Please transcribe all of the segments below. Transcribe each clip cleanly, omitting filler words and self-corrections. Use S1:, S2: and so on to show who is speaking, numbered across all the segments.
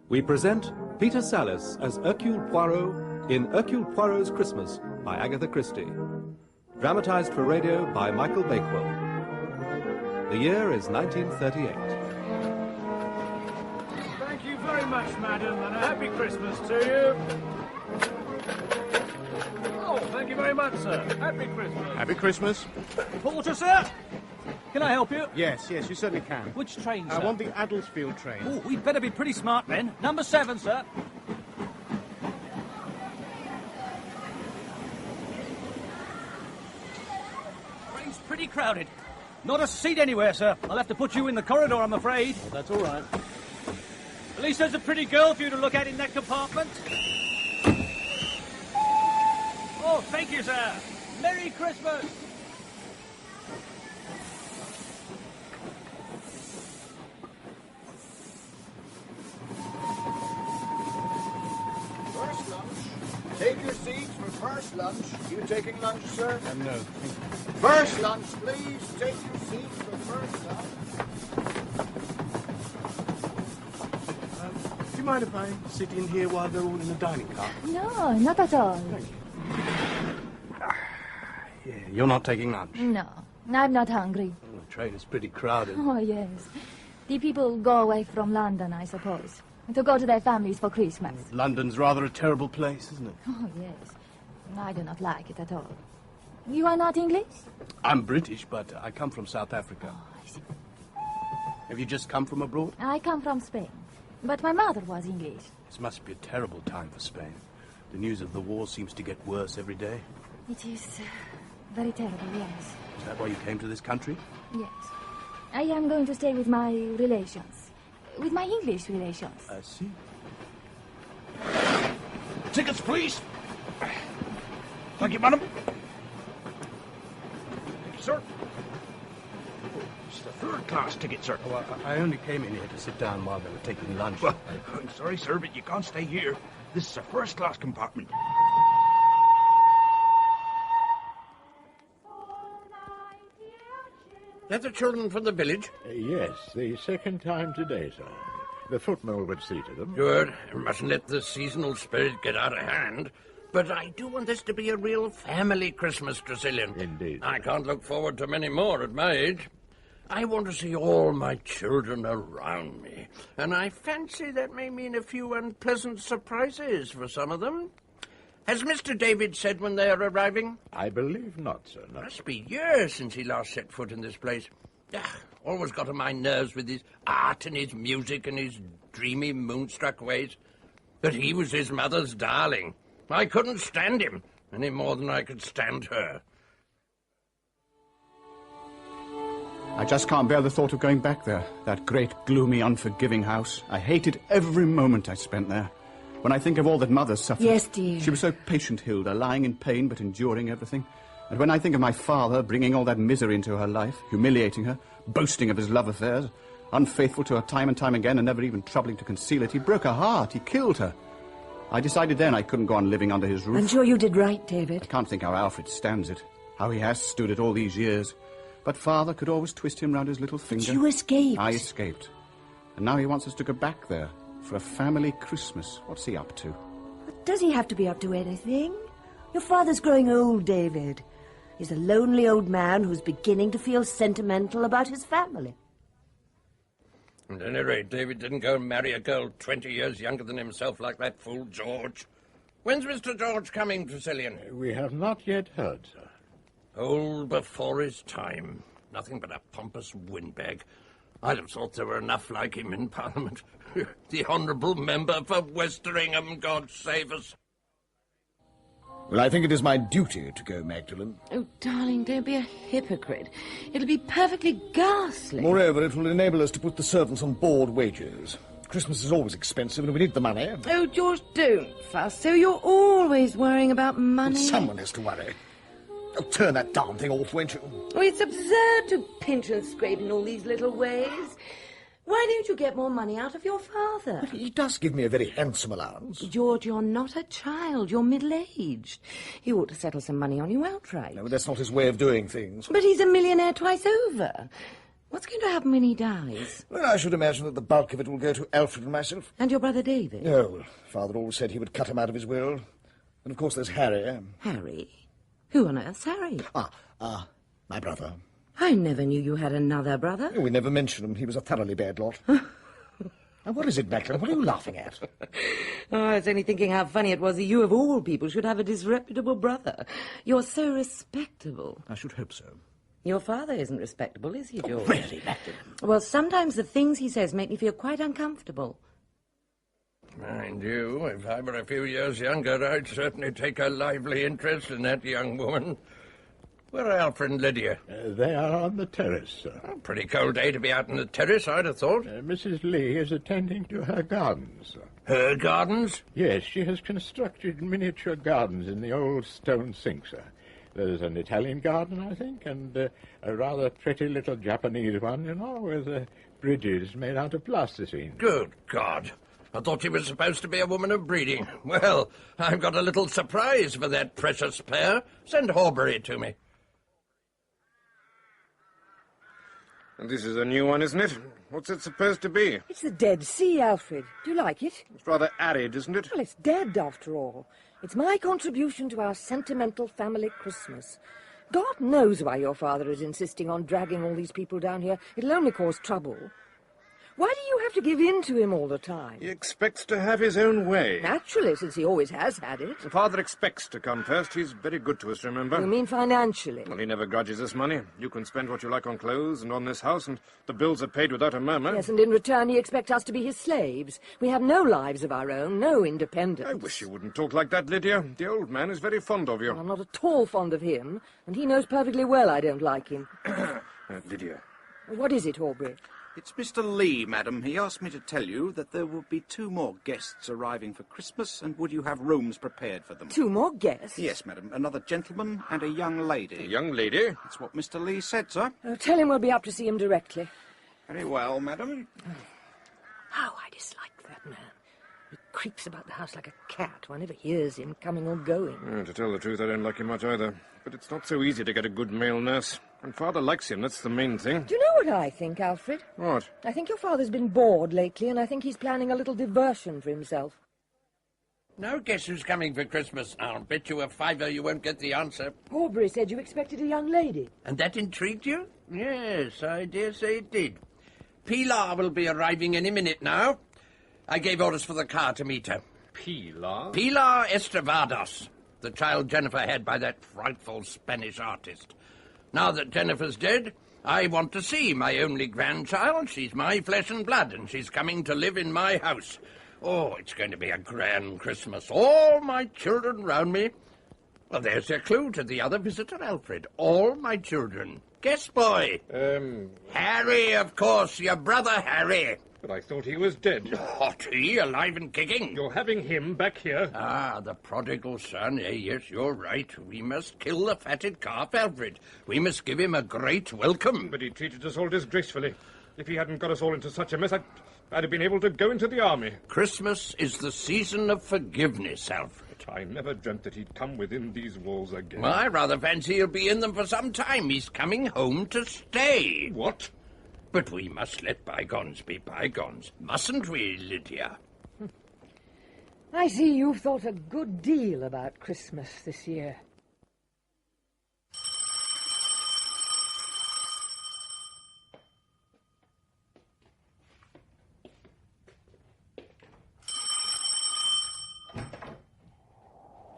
S1: We present Peter Sallis as Hercule Poirot in Hercule Poirot's Christmas by Agatha Christie. Dramatised for radio by Michael Bakewell. The year is 1938.
S2: Thank you very much, madam, and a happy Christmas to you. Oh, thank you very much, sir. Happy Christmas.
S3: Happy Christmas.
S2: Porter, sir. Can I help you?
S3: Yes, you certainly can.
S2: Which train, sir?
S3: I want the Adelsfield train.
S2: Oh, we'd better be pretty smart then. Number 7, sir. Train's pretty crowded. Not a seat anywhere, sir. I'll have to put you in the corridor, I'm afraid.
S3: Well, that's all right.
S2: At least there's a pretty girl for you to look at in that compartment. Oh, thank you, sir. Merry Christmas.
S4: First lunch. Take your seats for first lunch. You taking lunch, sir?
S3: No.
S4: First lunch, please. Take your seats for first lunch.
S3: Do you mind if I sit in here while they're all in the dining car?
S5: No, not at all.
S3: Thank you. Yeah, you're not taking lunch?
S5: No, I'm not hungry.
S3: The train is pretty crowded.
S5: Oh, yes. The people go away from London, I suppose, to go to their families for Christmas.
S3: London's rather a terrible place, isn't it?
S5: Oh, yes. I do not like it at all. You are not English?
S3: I'm British, but I come from South Africa.
S5: Oh, I see.
S3: Have you just come from abroad?
S5: I come from Spain, but my mother was English.
S3: This must be a terrible time for Spain. The news of the war seems to get worse every day.
S5: It is very terrible, yes.
S3: Is that why you came to this country?
S5: Yes. I am going to stay with my relations. With my English relations.
S3: I see.
S2: Tickets, please. Thank you, madam. Thank you, sir. It's the third-class ticket, sir.
S3: Oh, I only came in here to sit down while they were taking lunch.
S6: Well, I'm sorry, sir, but you can't stay here. This is a first-class compartment.
S7: Are the children from the village?
S8: Yes, the second time today, sir. The footman would see to them.
S7: Good. Mustn't let the seasonal spirit get out of hand. But I do want this to be a real family Christmas, Tressilian.
S8: Indeed.
S7: I can't look forward to many more at my age. I want to see all my children around me. And I fancy that may mean a few unpleasant surprises for some of them. Has Mr. David said when they are arriving?
S8: I believe not, sir. No.
S7: Must be years since he last set foot in this place. Always got on my nerves with his art and his music and his dreamy, moonstruck ways. But he was his mother's darling. I couldn't stand him, any more than I could stand her.
S9: I just can't bear the thought of going back there. That great, gloomy, unforgiving house. I hated every moment I spent there. When I think of all that Mother suffered...
S5: Yes, dear.
S9: She was so patient, Hilda, lying in pain but enduring everything. And when I think of my father bringing all that misery into her life, humiliating her, boasting of his love affairs, unfaithful to her time and time again and never even troubling to conceal it, he broke her heart, he killed her. I decided then I couldn't go on living under his roof.
S10: I'm sure you did right, David.
S9: I can't think how Alfred stands it, how he has stood it all these years. But Father could always twist him round his little finger.
S10: But you escaped.
S9: I escaped. And now he wants us to go back there for a family Christmas. What's he up to?
S10: But does he have to be up to anything? Your father's growing old, David. He's a lonely old man who's beginning to feel sentimental about his family.
S7: At any rate, David didn't go and marry a girl 20 years younger than himself like that fool George. When's Mr. George coming, Tressilian?
S8: We have not yet heard, sir.
S7: Old before his time. Nothing but a pompous windbag. I'd have thought there were enough like him in Parliament. The honourable member for Westeringham, God save us.
S4: Well, I think it is my duty to go, Magdalene.
S11: Oh, darling, don't be a hypocrite. It'll be perfectly ghastly.
S4: Moreover, it will enable us to put the servants on board wages. Christmas is always expensive and we need the money.
S11: Oh, George, don't fuss. So you're always worrying about money.
S4: Well, someone has to worry. Oh, turn that darn thing off, won't you?
S11: Oh, it's absurd to pinch and scrape in all these little ways. Why don't you get more money out of your father?
S4: But he does give me a very handsome allowance.
S11: George, you're not a child. You're middle-aged. He ought to settle some money on you outright.
S4: No, but that's not his way of doing things.
S11: But he's a millionaire twice over. What's going to happen when he dies?
S4: Well, I should imagine that the bulk of it will go to Alfred and myself.
S11: And your brother David?
S4: No, well, Father always said he would cut him out of his will. And, of course, there's Harry.
S11: Harry? Who on earth's Harry?
S4: My brother.
S11: I never knew you had another brother.
S4: We never mentioned him. He was a thoroughly bad lot. Now, what is it, Magdalene? What are you laughing at?
S11: Oh, I was only thinking how funny it was that you, of all people, should have a disreputable brother. You're so respectable.
S4: I should hope so.
S11: Your father isn't respectable, is he, George?
S4: Really, Magdalene?
S11: Well, sometimes the things he says make me feel quite uncomfortable.
S7: Mind you, if I were a few years younger, I'd certainly take a lively interest in that young woman. Where are Alfred and Lydia?
S8: They are on the terrace, sir.
S7: Oh, pretty cold day to be out on the terrace, I'd have thought.
S8: Mrs. Lee is attending to her gardens, sir.
S7: Her gardens?
S8: Yes, she has constructed miniature gardens in the old stone sink, sir. There's an Italian garden, I think, and a rather pretty little Japanese one, you know, with bridges made out of plasticine.
S7: Good God. I thought she was supposed to be a woman of breeding. Well, I've got a little surprise for that precious pair. Send Horbury to me.
S12: And this is a new one, isn't it? What's it supposed to be?
S13: It's the Dead Sea, Alfred. Do you like it?
S12: It's rather arid, isn't it?
S13: Well, it's dead, after all. It's my contribution to our sentimental family Christmas. God knows why your father is insisting on dragging all these people down here. It'll only cause trouble. Why do you have to give in to him all the time?
S12: He expects to have his own way.
S13: Naturally, since he always has had it.
S12: Father expects to come first. He's very good to us, remember?
S13: You mean financially?
S12: Well, he never grudges us money. You can spend what you like on clothes and on this house, and the bills are paid without a murmur.
S13: Yes, and in return he expects us to be his slaves. We have no lives of our own, no independence.
S12: I wish you wouldn't talk like that, Lydia. The old man is very fond of you.
S13: Well, I'm not at all fond of him, and he knows perfectly well I don't like him.
S12: Lydia.
S13: What is it, Horbury?
S14: It's Mr. Lee, madam. He asked me to tell you that there will be 2 more guests arriving for Christmas, and would you have rooms prepared for them?
S13: 2 more guests?
S14: Yes, madam. Another gentleman and a young lady.
S12: A young lady?
S14: That's what Mr. Lee said, sir.
S13: Oh, tell him we'll be up to see him directly.
S14: Very well, madam.
S13: How I dislike that man. He creeps about the house like a cat. One never hears him coming or going.
S12: To tell the truth, I don't like him much either. But it's not so easy to get a good male nurse. And Father likes him, that's the main thing.
S13: Do you know what I think, Alfred?
S12: What?
S13: I think your father's been bored lately, and I think he's planning a little diversion for himself.
S7: Now guess who's coming for Christmas? I'll bet you a fiver you won't get the answer.
S13: Horbury said you expected a young lady.
S7: And that intrigued you? Yes, I dare say it did. Pilar will be arriving any minute now. I gave orders for the car to meet her.
S12: Pilar?
S7: Pilar Estravados, the child Jennifer had by that frightful Spanish artist. Now that Jennifer's dead, I want to see my only grandchild. She's my flesh and blood, and she's coming to live in my house. Oh, it's going to be a grand Christmas. All my children round me. Well, there's your clue to the other visitor, Alfred. All my children. Guess, boy. Harry, of course, your brother Harry.
S12: But I thought he was dead.
S7: What, he alive and kicking?
S12: You're having him back here?
S7: Ah, the prodigal son. Yes, you're right. We must kill the fatted calf, Alfred. We must give him a great welcome.
S12: But he treated us all disgracefully. If he hadn't got us all into such a mess, I'd have been able to go into the army.
S7: Christmas is the season of forgiveness, Alfred.
S12: I never dreamt that he'd come within these walls again.
S7: Well, I rather fancy he'll be in them for some time. He's coming home to stay.
S12: What?
S7: But we must let bygones be bygones, mustn't we, Lydia?
S13: I see you've thought a good deal about Christmas this year.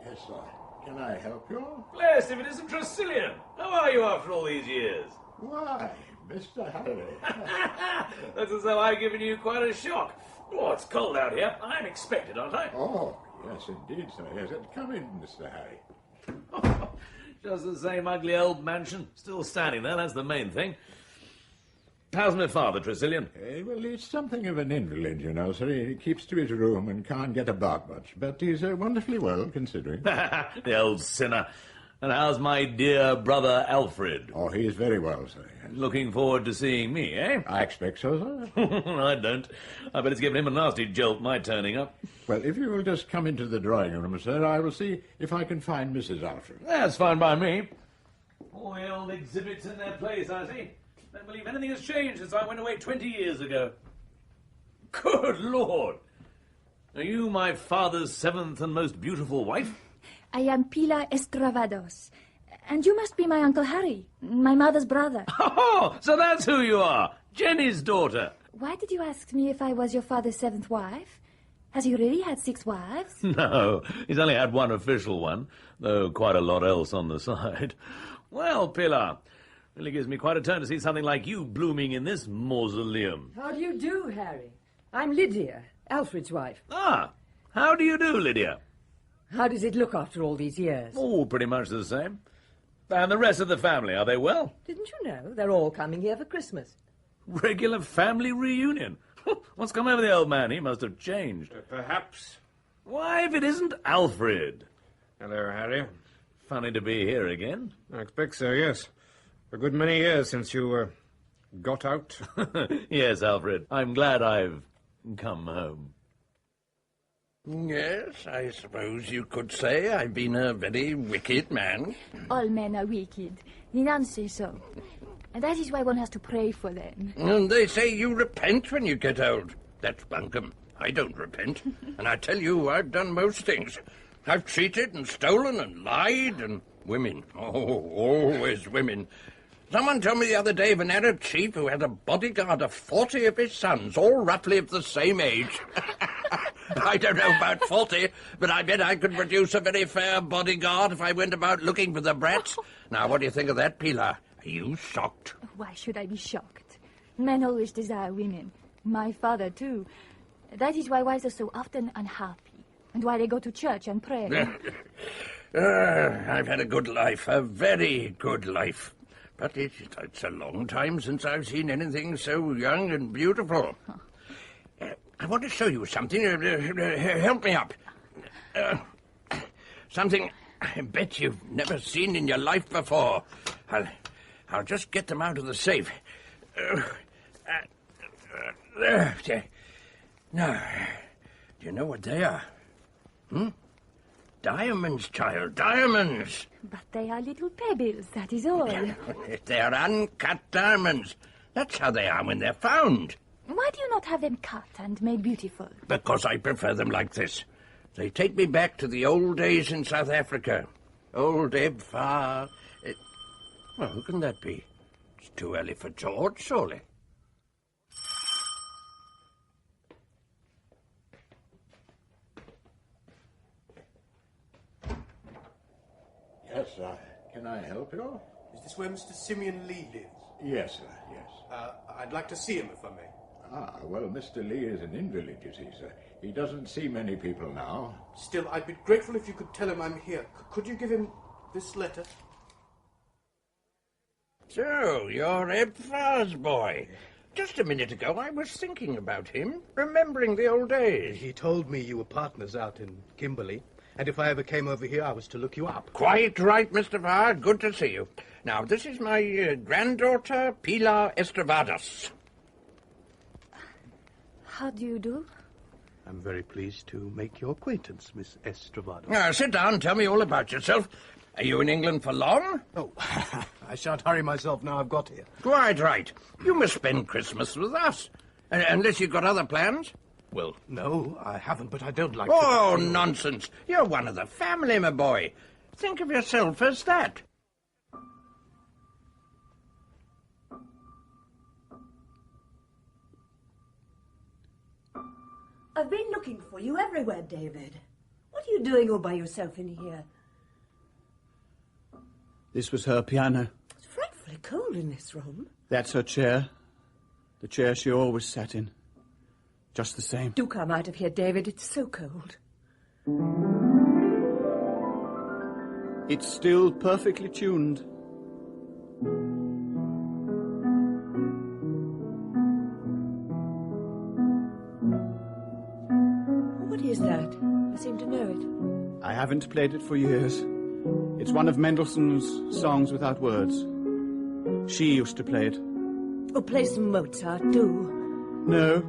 S8: Yes, sir. Can I help you?
S15: Blessed if it isn't Tressilian. How are you after all these years?
S8: Why, Mr. Harry.
S15: That's as though I've given you quite a shock. Oh, it's cold out here. I'm expected, aren't I?
S8: Oh, yes, indeed, sir. Yes, come in, Mr. Harry.
S15: Just the same ugly old mansion. Still standing there, that's the main thing. How's my father, Tressilian?
S8: Well, he's something of an invalid, you know, sir. He keeps to his room and can't get about much. But he's wonderfully well, considering.
S15: The old sinner. And how's my dear brother Alfred?
S8: Oh, he's very well, sir. Yes.
S15: Looking forward to seeing me, eh?
S8: I expect so, sir.
S15: I don't. I bet it's given him a nasty jolt, my turning up.
S8: Well, if you will just come into the drawing room, sir, I will see if I can find Mrs. Alfred.
S15: That's fine by me. All the old exhibits in their place, I see. I don't believe anything has changed since I went away 20 years ago. Good Lord! Are you my father's seventh and most beautiful wife?
S5: I am Pilar Estravados. And you must be my Uncle Harry, my mother's brother.
S15: Oh, so that's who you are! Jenny's daughter!
S5: Why did you ask me if I was your father's seventh wife? Has he really had 6 wives?
S15: No, he's only had one official one, though quite a lot else on the side. Well, Pilar, really gives me quite a turn to see something like you blooming in this mausoleum.
S13: How do you do, Harry? I'm Lydia, Alfred's wife.
S15: Ah, how do you do, Lydia?
S13: How does it look after all these years?
S15: Oh, pretty much the same. And the rest of the family, are they well?
S13: Didn't you know? They're all coming here for Christmas.
S15: Regular family reunion. What's come over the old man? He must have changed.
S12: Perhaps.
S15: Why, if it isn't Alfred?
S12: Hello, Harry.
S15: Funny to be here again.
S12: I expect so, yes. A good many years since you, got out.
S15: Yes, Alfred. I'm glad I've come home.
S7: Yes, I suppose you could say I've been a very wicked man.
S5: All men are wicked. The nuns say so. And that is why one has to pray for them.
S7: And they say you repent when you get old. That's bunkum. I don't repent. And I tell you, I've done most things. I've cheated and stolen and lied and women. Oh, always women. Someone told me the other day of an Arab chief who had a bodyguard of 40 of his sons, all roughly of the same age. I don't know about 40, but I bet I could produce a very fair bodyguard if I went about looking for the brats. Now, what do you think of that, Pilar? Are you shocked?
S5: Why should I be shocked? Men always desire women. My father, too. That is why wives are so often unhappy, and why they go to church and pray.
S7: I've had a good life, a very good life. But it's a long time since I've seen anything so young and beautiful. I want to show you something. Help me up. Something I bet you've never seen in your life before. I'll just get them out of the safe. Now, do you know what they are? Diamonds, child, diamonds.
S5: But they are little pebbles, that is all.
S7: They're uncut diamonds. That's how they are when they're found.
S5: Why do you not have them cut and made beautiful?
S7: Because I prefer them like this. They take me back to the old days in South Africa. Old Eb Farr. Well, who can that be? It's too early for George, surely.
S8: Yes, sir. Can I help you?
S3: Is this where Mr. Simeon Lee lives?
S8: Yes, sir, yes.
S3: I'd like to see him, if I may.
S8: Ah, well, Mr. Lee is an invalid, you see, sir. He doesn't see many people now.
S3: Still, I'd be grateful if you could tell him I'm here. Could you give him this letter?
S7: So, you're Eb Farr's boy. Just a minute ago, I was thinking about him, remembering the old days.
S3: He told me you were partners out in Kimberley, and if I ever came over here, I was to look you up.
S7: Quite right, Mr. Farr. Good to see you. Now, this is my granddaughter, Pilar Estravados.
S5: How do you do?
S3: I'm very pleased to make your acquaintance, Miss Estravados.
S7: Now, sit down. Tell me all about yourself. Are you in England for long?
S3: Oh, I shan't hurry myself now I've got here.
S7: Quite right. You must spend Christmas with us. Unless you've got other plans.
S3: Well, no, I haven't, but I don't like
S7: Oh, nonsense. You're one of the family, my boy. Think of yourself as that.
S10: I've been looking for you everywhere, David. What are you doing all by yourself in here?
S9: This was her piano.
S10: It's frightfully cold in this room.
S9: That's her chair. The chair she always sat in. Just the same.
S13: Do come out of here, David. It's so cold.
S9: It's still perfectly tuned.
S13: What is that? I seem to know it.
S9: I haven't played it for years. It's one of Mendelssohn's songs without words. She used to play it.
S10: Oh, play some Mozart, do.
S9: No.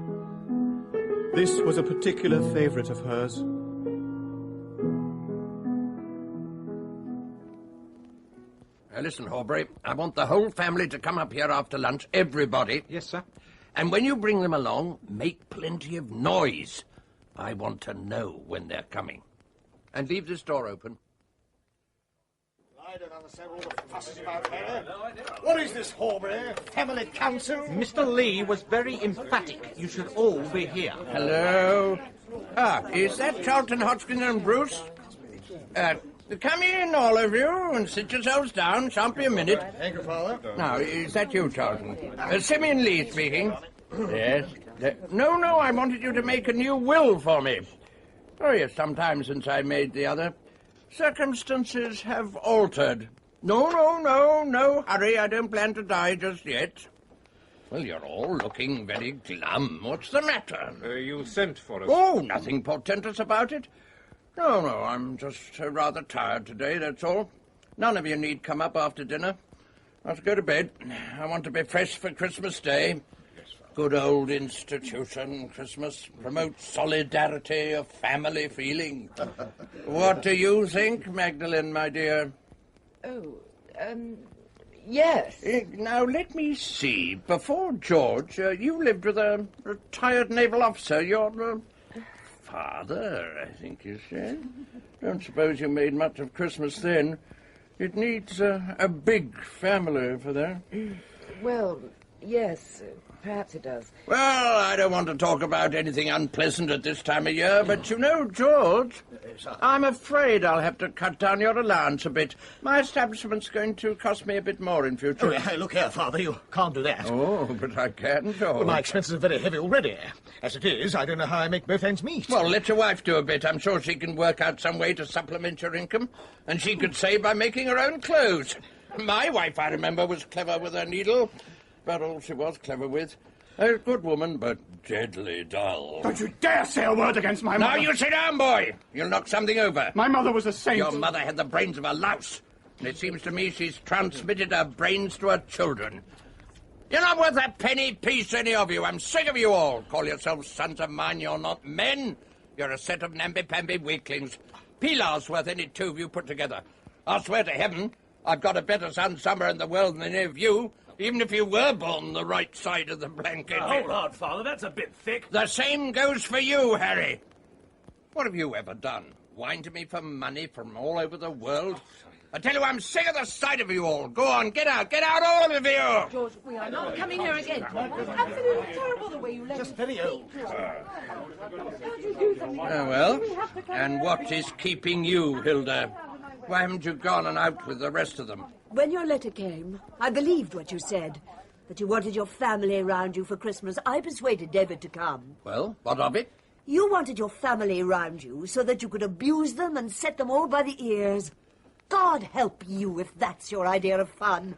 S9: This was a particular favourite of hers.
S7: listen, Horbury. I want the whole family to come up here after lunch, everybody.
S12: Yes, sir.
S7: And when you bring them along, make plenty of noise. I want to know when they're coming. And leave this door open.
S4: I don't understand all the fusses about her. What is this, Horbury? Family council?
S6: Mr. Lee was very emphatic. You should all be here.
S7: Hello? Ah, is that Charlton Hodgkin and Bruce? Come in, all of you, and sit yourselves down. Shan't be a minute.
S4: Thank you, Father.
S7: Now, is that you, Charlton? Simeon Lee speaking. Yes. No, I wanted you to make a new will for me. Oh, yes, some time since I made the other. Circumstances have altered. No hurry. I don't plan to die just yet. Well, you're all looking very glum. What's the matter?
S12: You sent for us.
S7: Oh, nothing portentous about it. No, I'm just rather tired today, that's all. None of you need come up after dinner. I'll go to bed. I want to be fresh for Christmas Day. Good old institution, Christmas. Promotes solidarity, a family feeling. What do you think, Magdalene, my dear?
S13: Oh, yes.
S7: Now, let me see. Before George, you lived with a retired naval officer. Your father, I think you said. Don't suppose you made much of Christmas then. It needs a big family for that.
S13: Well, yes, perhaps it does.
S7: Well, I don't want to talk about anything unpleasant at this time of year, but you know, George, I'm afraid I'll have to cut down your allowance a bit. My establishment's going to cost me a bit more in future.
S4: Oh, look here, Father, you can't do that.
S7: Oh, but I can, George.
S4: Well, my expenses are very heavy already. As it is, I don't know how I make both ends meet.
S7: Well, let your wife do a bit. I'm sure she can work out some way to supplement your income, and she could save by making her own clothes. My wife, I remember, was clever with her needle. About all she was clever with. A good woman, but deadly dull.
S16: Don't you dare say a word against my mother!
S7: Now you sit down, boy! You'll knock something over.
S16: My mother was a saint.
S7: Your mother had the brains of a louse, and it seems to me she's transmitted her brains to her children. You're not worth a penny piece, any of you. I'm sick of you all. Call yourselves sons of mine, you're not men. You're a set of namby-pamby weaklings. Pilar's worth any two of you put together. I'll swear to heaven, I've got a better son somewhere in the world than any of you, even if you were born the right side of the blanket.
S15: Hold on, Father, that's a bit thick.
S7: The same goes for you, Harry. What have you ever done? Whine to me for money from all over the world? I tell you, I'm sick of the sight of you all. Go on, get out, all of you!
S11: George, we are not coming here again. It's absolutely terrible the way you let
S4: Just very old.
S11: Can't you do something?
S7: Well, and what is keeping you, Hilda? Why haven't you gone and out with the rest of them?
S10: When your letter came, I believed what you said, that you wanted your family around you for Christmas. I persuaded David to come.
S7: Well, what of it?
S10: You wanted your family around you so that you could abuse them and set them all by the ears. God help you if that's your idea of fun.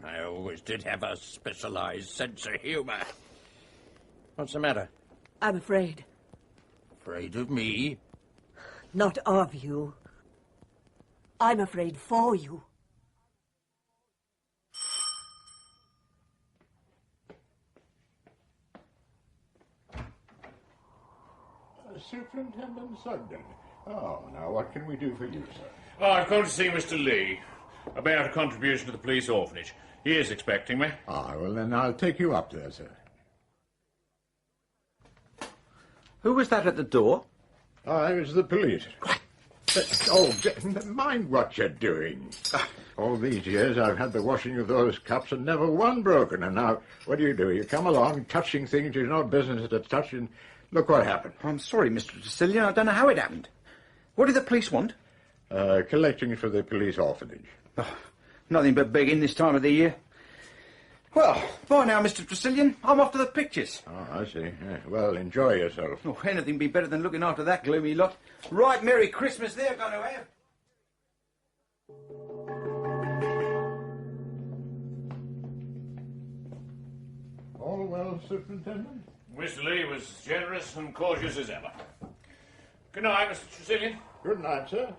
S7: I always did have a specialized sense of humor. What's the matter?
S10: I'm afraid.
S7: Afraid of me?
S10: Not of you. I'm afraid for you.
S8: Superintendent Sugden. Oh, now what can we do for you, sir?
S15: Oh, I've come to see Mr. Lee about a contribution to the police orphanage. He is expecting me.
S8: Ah, well, then I'll take you up there, sir.
S6: Who was that at the door?
S8: I was the police. Mind what you're doing. All these years I've had the washing of those cups and never one broken, and now what do? You come along touching things you've no business to touch, and look what happened.
S6: I'm sorry, Mr. Tressilian, I don't know how it happened. What do the police want?
S8: Collecting for the police orphanage.
S6: Oh, nothing but begging this time of the year. Well, bye now, Mr. Tressilian. I'm off to the pictures.
S8: Oh, I see. Yeah, well, enjoy yourself.
S6: Oh, anything be better than looking after that gloomy lot. Right Merry Christmas they're going to have.
S8: All well, Superintendent?
S15: Mr. Lee was generous and cautious as ever. Good night, Mr. Tressilian.
S8: Good night, sir.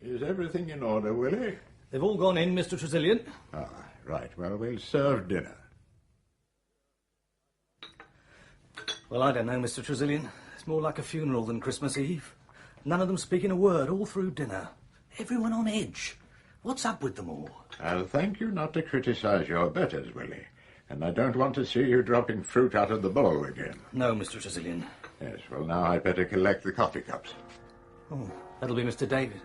S8: Is everything in order, Willie?
S2: They've all gone in, Mr. Tressilian.
S8: Ah, right. Well, we'll serve dinner.
S2: Well, I don't know, Mr. Tressilian. It's more like a funeral than Christmas Eve. None of them speaking a word all through dinner.
S3: Everyone on edge. What's up with them all?
S8: I'll thank you not to criticise your betters, Willie. And I don't want to see you dropping fruit out of the bowl again.
S2: No, Mr. Tressilian.
S8: Yes, well, now I'd better collect the coffee cups.
S2: Oh, that'll be Mr. David.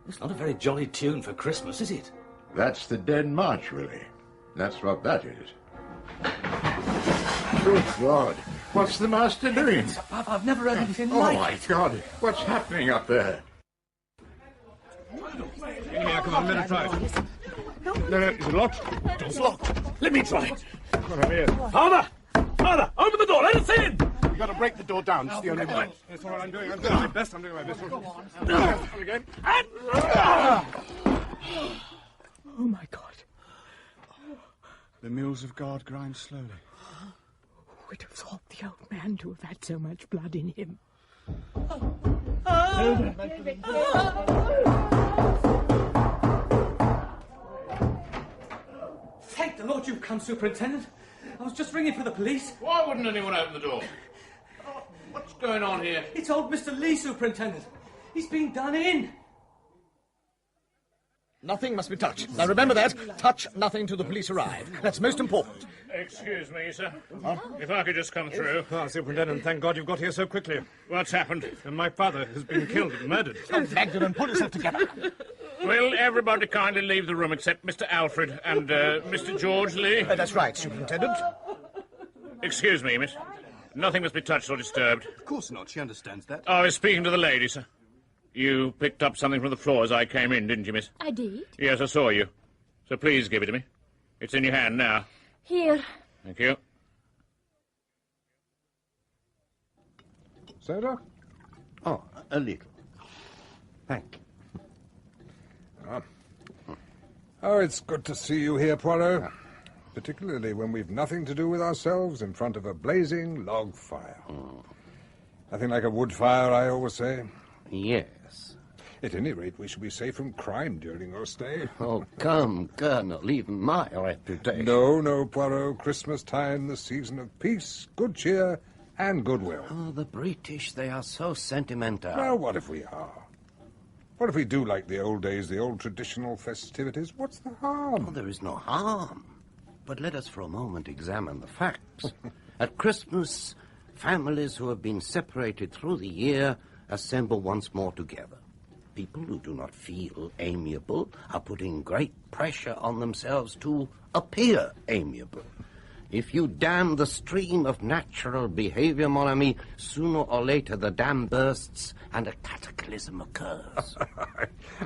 S2: It's not a very jolly tune for Christmas, is it?
S8: That's the Dead March, Willie. That's what that is. Good God. What's the master doing?
S2: I've never heard anything
S8: Oh,
S2: like
S8: my
S2: it.
S8: God. What's happening up there?
S12: Here, come on, let us try it. No, is it locked?
S15: Door's locked. Let me try it.
S12: Come on, here.
S15: Father! Father, open the door. Let us in.
S12: You've got to break the door down. It's the only way. That's all I'm doing. I'm doing my best. I'm doing my best. Again.
S13: Oh, my God.
S9: The mills of God grind slowly.
S13: We'd have thought the old man to have had so much blood in him.
S2: Thank the Lord you've come, Superintendent. I was just ringing for the police.
S7: Why wouldn't anyone open the door? What's going on here?
S2: It's old Mr. Lee, Superintendent. He's been done in.
S4: Nothing must be touched. Now remember that. Touch nothing till the police arrive. That's most important.
S12: Excuse me, sir. If I could just come through. Ah, Superintendent, thank God you've got here so quickly. What's happened? My father has been killed and murdered.
S4: Magdalene, pull yourself together.
S12: Will everybody kindly leave the room except Mr. Alfred and Mr. George Lee?
S4: That's right, Superintendent.
S12: Excuse me, miss. Nothing must be touched or disturbed.
S9: Of course not. She understands that.
S12: I was speaking to the lady, sir. You picked up something from the floor as I came in, didn't you, miss?
S5: I did.
S12: Yes, I saw you. So please give it to me. It's in your hand now.
S5: Here.
S12: Thank you.
S3: Soda? Oh, a little. Thank you.
S17: Oh, it's good to see you here, Poirot. Particularly when we've nothing to do with ourselves in front of a blazing log fire. Nothing like a wood fire, I always say.
S7: Yes.
S17: At any rate, we shall be safe from crime during your stay.
S7: Oh, come, Colonel, even my reputation.
S17: No, Poirot. Christmas time, the season of peace, good cheer, and goodwill.
S7: Oh, the British, they are so sentimental.
S17: Well, what if we are? What if we do like the old days, the old traditional festivities? What's the harm?
S7: Oh, there is no harm. But let us for a moment examine the facts. At Christmas, families who have been separated through the year assemble once more together. People who do not feel amiable are putting great pressure on themselves to appear amiable. If you dam the stream of natural behavior, mon ami, sooner or later the dam bursts and a cataclysm occurs.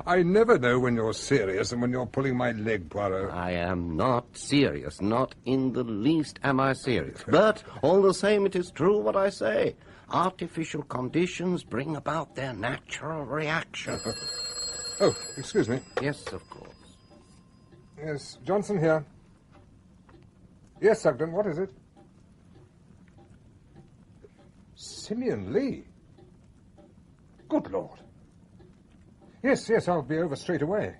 S17: I never know when you're serious and when you're pulling my leg, Poirot.
S7: I am not serious. Not in the least am I serious. But all the same, it is true what I say. Artificial conditions bring about their natural reaction.
S17: Oh, excuse me.
S7: Yes, of course.
S17: Yes, Johnson here. Yes, Sugden, what is it? Simeon Lee? Good Lord. Yes, I'll be over straight away.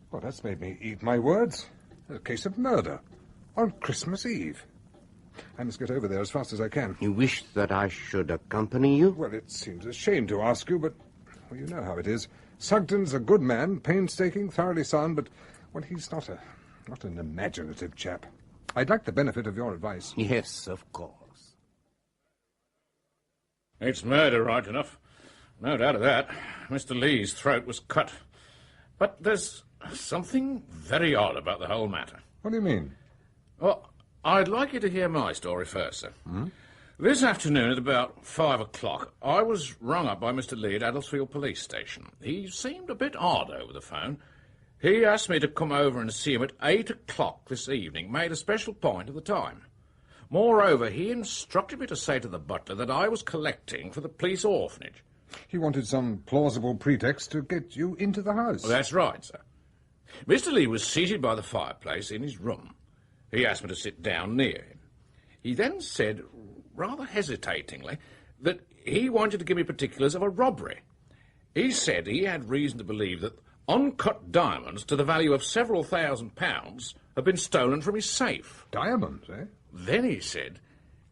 S17: Well, that's made me eat my words. A case of murder. On Christmas Eve. I must get over there as fast as I can.
S7: You wish that I should accompany you?
S17: Well, it seems a shame to ask you, but well, you know how it is. Sugden's a good man, painstaking, thoroughly sound, but well, he's not an imaginative chap. I'd like the benefit of your advice.
S7: Yes, of course.
S12: It's murder, right enough. No doubt of that. Mr. Lee's throat was cut. But there's something very odd about the whole matter.
S17: What do you mean?
S12: Well, I'd like you to hear my story first, sir. This afternoon at about 5 o'clock, I was rung up by Mr. Lee at Adelsfield Police Station. He seemed a bit odd over the phone. He asked me to come over and see him at 8 o'clock this evening, made a special point of the time. Moreover, he instructed me to say to the butler that I was collecting for the police orphanage.
S17: He wanted some plausible pretext to get you into the house.
S12: Well, that's right, sir. Mr. Lee was seated by the fireplace in his room. He asked me to sit down near him. He then said, rather hesitatingly, that he wanted to give me particulars of a robbery. He said he had reason to believe that uncut diamonds to the value of several £1,000s had been stolen from his safe.
S17: Diamonds, eh?
S12: Then he said,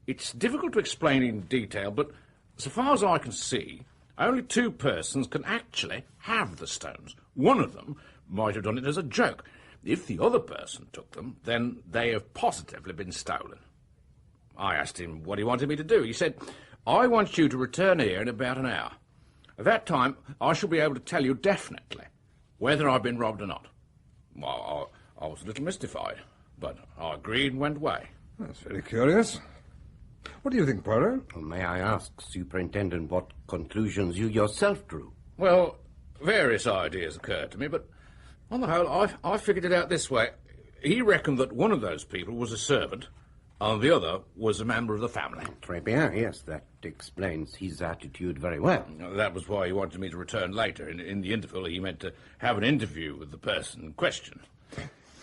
S12: it's difficult to explain in detail, but so far as I can see, only two persons can actually have the stones. One of them might have done it as a joke. If the other person took them, then they have positively been stolen. I asked him what he wanted me to do. He said, I want you to return here in about an hour. At that time, I shall be able to tell you definitely whether I've been robbed or not. Well, I was a little mystified, but I agreed and went away.
S17: That's very curious. What do you think, Poirot?
S7: Well, may I ask, Superintendent, what conclusions you yourself drew?
S12: Well, various ideas occurred to me, but on the whole, I figured it out this way. He reckoned that one of those people was a servant, and the other was a member of the family.
S7: Très bien, yes, that explains his attitude very well.
S12: That was why he wanted me to return later. In the interval, he meant to have an interview with the person in question.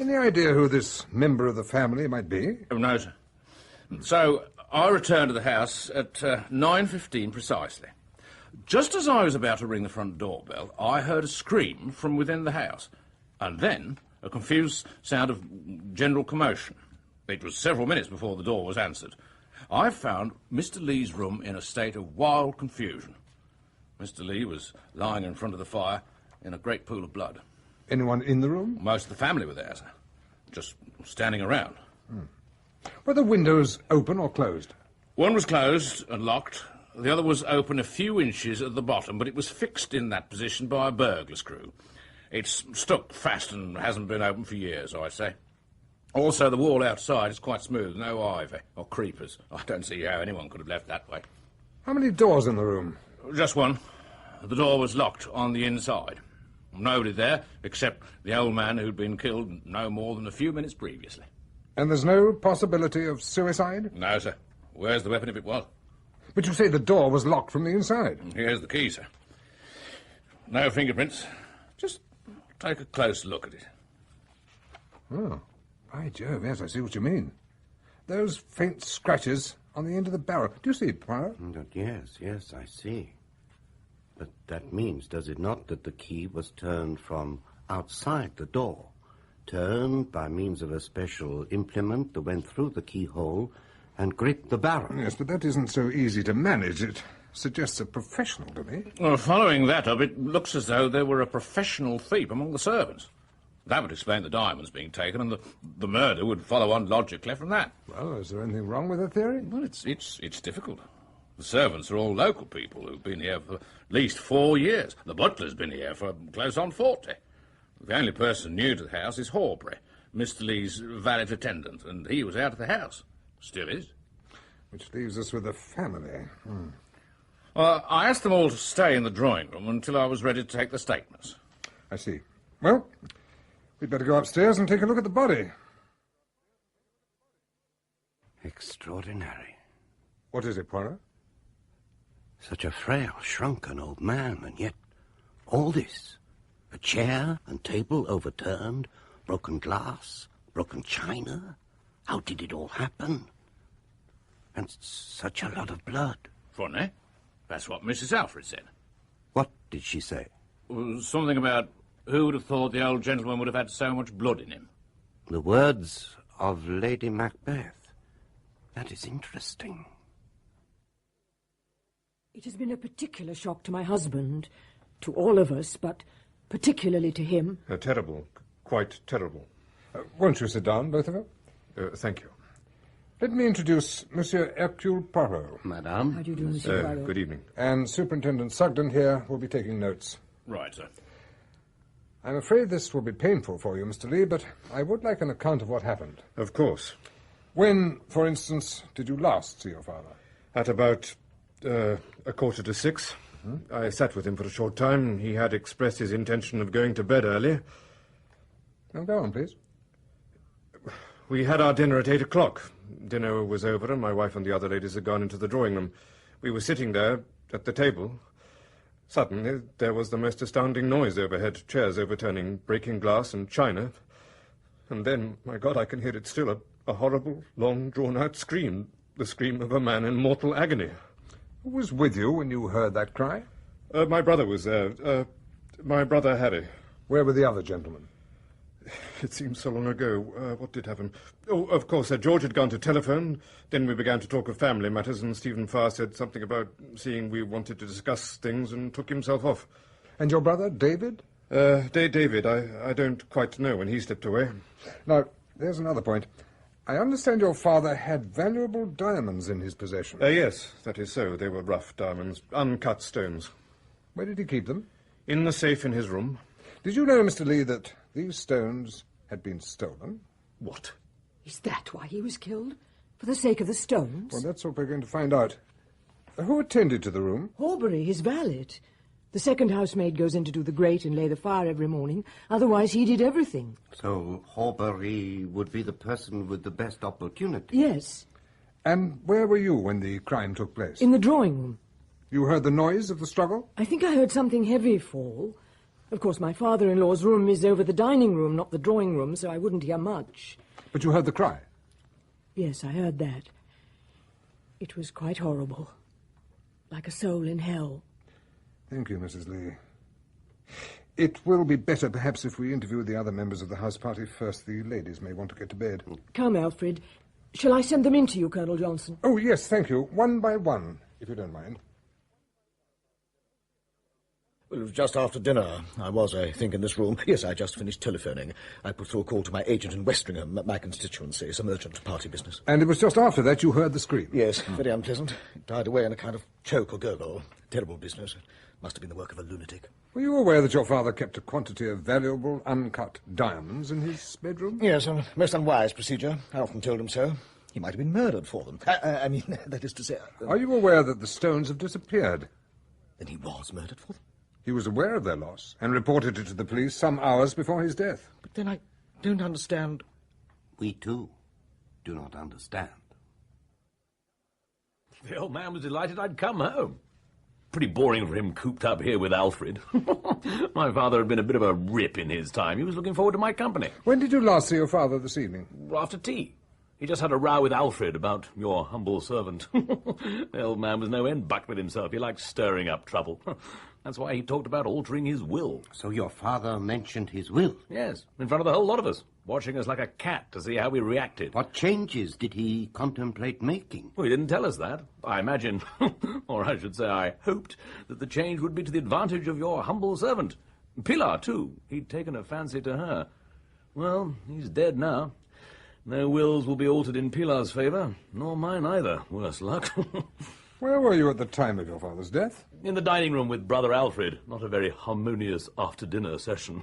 S17: Any idea who this member of the family might be?
S12: Oh, no, sir. So, I returned to the house at 9:15 precisely. Just as I was about to ring the front doorbell, I heard a scream from within the house, and then a confused sound of general commotion. It was several minutes before the door was answered. I found Mr. Lee's room in a state of wild confusion. Mr. Lee was lying in front of the fire in a great pool of blood.
S17: Anyone in the room?
S12: Most of the family were there, sir. Just standing around.
S17: Were the windows open or closed?
S12: One was closed and locked. The other was open a few inches at the bottom, but it was fixed in that position by a burglar screw. It's stuck fast and hasn't been opened for years, I say. Also, the wall outside is quite smooth, no ivy or creepers. I don't see how anyone could have left that way.
S17: How many doors in the room?
S12: Just one. The door was locked on the inside. Nobody there, except the old man who'd been killed no more than a few minutes previously.
S17: And there's no possibility of suicide?
S12: No, sir. Where's the weapon if it was?
S17: But you say the door was locked from the inside?
S12: Here's the key, sir. No fingerprints. Just take a close look at it.
S17: Oh, by Jove, yes, I see what you mean. Those faint scratches on the end of the barrel. Do you see it, Poirot?
S7: Yes, I see. But that means, does it not, that the key was turned from outside the door? Turned by means of a special implement that went through the keyhole and gripped the barrel.
S17: Yes, but that isn't so easy to manage. It suggests a professional to me.
S12: Well, following that up, it looks as though there were a professional thief among the servants. That would explain the diamonds being taken, and the murder would follow on logically from that.
S17: Well, is there anything wrong with the theory?
S12: Well, it's difficult. The servants are all local people who've been here for at least 4 years. The butler's been here for close on 40. The only person new to the house is Horbury, Mr. Lee's valet attendant, and he was out of the house. Still is.
S17: Which leaves us with the family.
S12: I asked them all to stay in the drawing room until I was ready to take the statements.
S17: I see. Well, we'd better go upstairs and take a look at the body.
S7: Extraordinary.
S17: What is it, Poirot?
S7: Such a frail, shrunken old man, and yet all this. A chair and table overturned, broken glass, broken china. How did it all happen? And such a lot of blood.
S12: Funny. That's what Mrs. Alfred said.
S7: What did she say?
S12: Something about who would have thought the old gentleman would have had so much blood in him.
S7: The words of Lady Macbeth. That is interesting.
S13: It has been a particular shock to my husband, to all of us, but particularly to him.
S17: Terrible. Quite terrible. Won't you sit down, both of you? Thank you. Let me introduce Monsieur Hercule Poirot.
S7: Madame.
S13: How do you do, Monsieur Poirot?
S17: Good evening. And Superintendent Sugden here will be taking notes.
S12: Right, sir.
S17: I'm afraid this will be painful for you, Mr. Lee, but I would like an account of what happened.
S18: Of course.
S17: When, for instance, did you last see your father?
S18: At about 5:45. I sat with him for a short time. He had expressed his intention of going to bed early.
S17: Now go on, please.
S18: We had our dinner at 8:00. Dinner was over, and my wife and the other ladies had gone into the drawing room. We were sitting there at the table. Suddenly, there was the most astounding noise overhead, chairs overturning, breaking glass and china. And then, my God, I can hear it still, a horrible, long, drawn-out scream, the scream of a man in mortal agony.
S17: Who was with you when you heard that cry?
S18: My brother was there. My brother Harry.
S17: Where were the other gentlemen?
S18: It seems so long ago. What did happen? Oh, of course, George had gone to telephone. Then we began to talk of family matters, and Stephen Farr said something about seeing we wanted to discuss things and took himself off.
S17: And your brother, David?
S18: David, I don't quite know when he stepped away.
S17: Now, there's another point. I understand your father had valuable diamonds in his possession.
S18: Yes, that is so. They were rough diamonds, uncut stones.
S17: Where did he keep them?
S18: In the safe in his room.
S17: Did you know, Mr. Lee, that these stones had been stolen?
S18: What?
S13: Is that why he was killed? For the sake of the stones?
S17: Well, that's what we're going to find out. Who attended to the room?
S13: Horbury, his valet. The second housemaid goes in to do the grate and lay the fire every morning. Otherwise, he did everything.
S19: So Horbury would be the person with the best opportunity?
S13: Yes.
S17: And where were you when the crime took place?
S13: In the drawing room.
S17: You heard the noise of the struggle?
S13: I think I heard something heavy fall. Of course, my father-in-law's room is over the dining room, not the drawing room, so I wouldn't hear much.
S17: But you heard the cry?
S13: Yes, I heard that. It was quite horrible. Like a soul in hell.
S17: Thank you, Mrs. Lee. It will be better, perhaps, if we interview the other members of the house party first. The ladies may want to get to bed.
S13: Come, Alfred. Shall I send them in to you, Colonel Johnson?
S17: Oh, yes, thank you. One by one, if you don't mind.
S20: Well, it was just after dinner. I was, I think, in this room. Yes, I just finished telephoning. I put through a call to my agent in Westringham, my constituency, some urgent party business.
S17: And it was just after that you heard the scream?
S20: Yes, very unpleasant. It died away in a kind of choke or gurgle. Terrible business. Must have been the work of a lunatic.
S17: Were you aware that your father kept a quantity of valuable, uncut diamonds in his bedroom?
S20: Yes, a most unwise procedure. I often told him so. He might have been murdered for them. I mean, that is to say...
S17: Are you aware that the stones have disappeared?
S20: Then he was murdered for them?
S17: He was aware of their loss and reported it to the police some hours before his death.
S20: But then I don't understand...
S19: We, too, do not understand.
S15: The old man was delighted I'd come home. Pretty boring for him cooped up here with Alfred. My father had been a bit of a rip in his time. He was looking forward to my company.
S17: When did you last see your father this evening?
S15: After tea. He just had a row with Alfred about your humble servant. The old man was no end bucked with himself. He liked stirring up trouble. That's why he talked about altering his will.
S19: So your father mentioned his will?
S15: Yes, in front of the whole lot of us, watching us like a cat to see how we reacted.
S19: What changes did he contemplate making?
S15: Well, he didn't tell us that. I imagined, or I should say I hoped, that the change would be to the advantage of your humble servant. Pilar, too. He'd taken a fancy to her. Well, he's dead now. No wills will be altered in Pilar's favour, nor mine either, worse luck.
S17: Where were you at the time of your father's death?
S15: In the dining room with Brother Alfred. Not a very harmonious after-dinner session.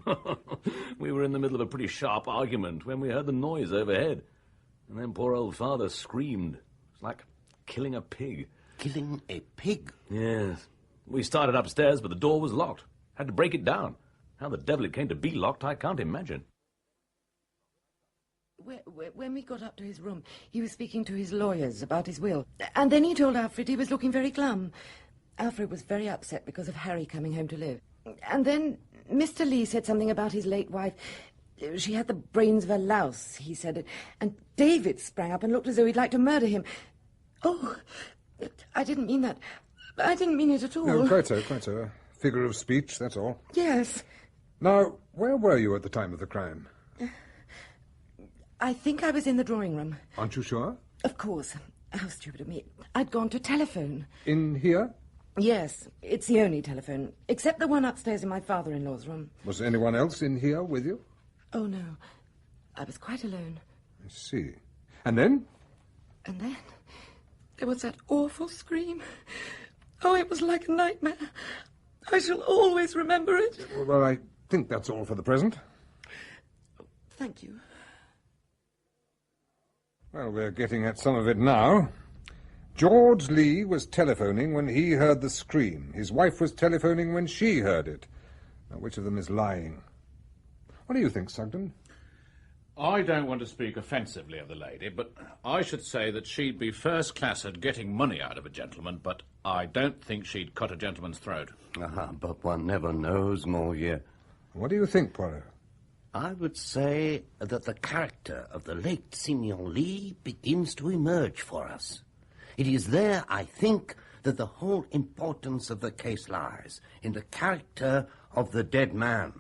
S15: We were in the middle of a pretty sharp argument when we heard the noise overhead. And then poor old father screamed. It's like killing a pig.
S19: Killing a pig?
S15: Yes. We started upstairs, but the door was locked. Had to break it down. How the devil it came to be locked, I can't imagine.
S11: When we got up to his room, he was speaking to his lawyers about his will. And then he told Alfred he was looking very glum. Alfred was very upset because of Harry coming home to live. And then Mr. Lee said something about his late wife. She had the brains of a louse, he said. And David sprang up and looked as though he'd like to murder him. Oh, I didn't mean that. I didn't mean it at all.
S17: No, quite so, quite so. A figure of speech, that's all.
S11: Yes.
S17: Now, where were you at the time of the crime?
S11: I think I was in the drawing room.
S17: Aren't you sure?
S11: Of course. How stupid of me. I'd gone to telephone.
S17: In here?
S11: Yes, it's the only telephone, except the one upstairs in my father-in-law's room.
S17: Was anyone else in here with you?
S11: Oh, no. I was quite alone.
S17: I see. And then?
S11: And then there was that awful scream. Oh, it was like a nightmare. I shall always remember it.
S17: Well, I think that's all for the present.
S11: Thank you.
S17: Well, we're getting at some of it now. George Lee was telephoning when he heard the scream. His wife was telephoning when she heard it. Now, which of them is lying? What do you think, Sugden?
S12: I don't want to speak offensively of the lady, but I should say that she'd be first class at getting money out of a gentleman, but I don't think she'd cut a gentleman's throat.
S19: But one never knows, Moliere.
S17: What do you think, Poirot?
S19: I would say that the character of the late Simeon Lee begins to emerge for us. It is there, I think, that the whole importance of the case lies, in the character of the dead man.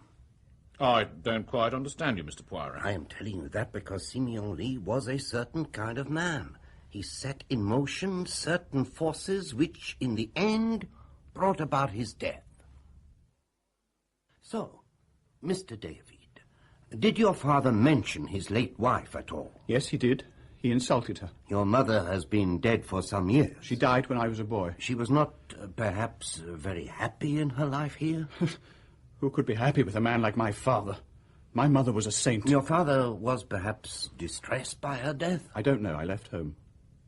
S12: I don't quite understand you, Mr. Poirot.
S19: I am telling you that because Simeon Lee was a certain kind of man. He set in motion certain forces which, in the end, brought about his death. So, Mr. David, did your father mention his late wife at all?
S9: Yes, he did. He insulted her.
S19: Your mother has been dead for some years.
S9: She died when I was a boy.
S19: She was not, perhaps, very happy in her life here?
S9: Who could be happy with a man like my father? My mother was a saint.
S19: Your father was perhaps distressed by her death?
S9: I don't know. I left home.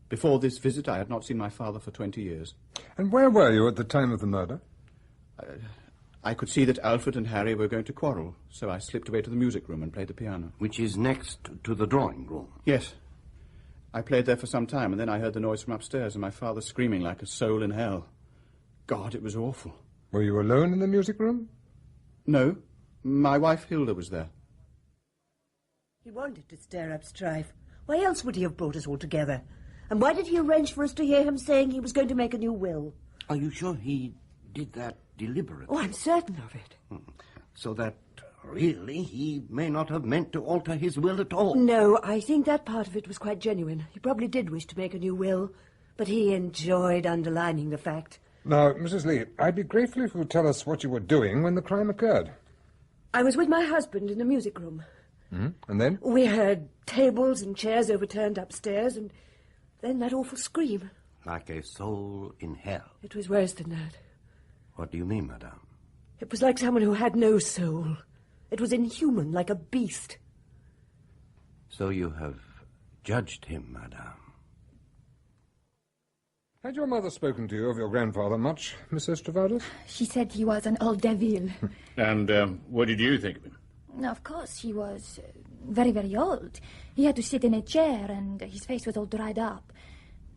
S9: Before this visit, I had not seen my father for 20 years.
S17: And where were you at the time of the murder?
S9: I could see that Alfred and Harry were going to quarrel, so I slipped away to the music room and played the piano.
S19: Which is next to the drawing room?
S9: Yes. I played there for some time, and then I heard the noise from upstairs, and my father screaming like a soul in hell. God, it was awful.
S17: Were you alone in the music room?
S9: No. My wife Hilda was there.
S10: He wanted to stir up strife. Why else would he have brought us all together? And why did he arrange for us to hear him saying he was going to make a new will?
S19: Are you sure he did that deliberately?
S10: Oh, I'm certain of it.
S19: So that, really, he may not have meant to alter his will at all?
S10: No, I think that part of it was quite genuine. He probably did wish to make a new will, but he enjoyed underlining the fact.
S17: Now, Mrs. Lee, I'd be grateful if you would tell us what you were doing when the crime occurred.
S10: I was with my husband in the music room.
S17: And then?
S10: We heard tables and chairs overturned upstairs, and then that awful scream.
S19: Like a soul in hell?
S10: It was worse than that.
S19: What do you mean, madame?
S10: It was like someone who had no soul. It was inhuman, like a beast.
S19: So you have judged him, madame?
S17: Had your mother spoken to you of your grandfather much, Miss Estravados?
S5: She said he was an old devil.
S12: And what did you think of him?
S5: Of course, he was very, very old. He had to sit in a chair, and his face was all dried up.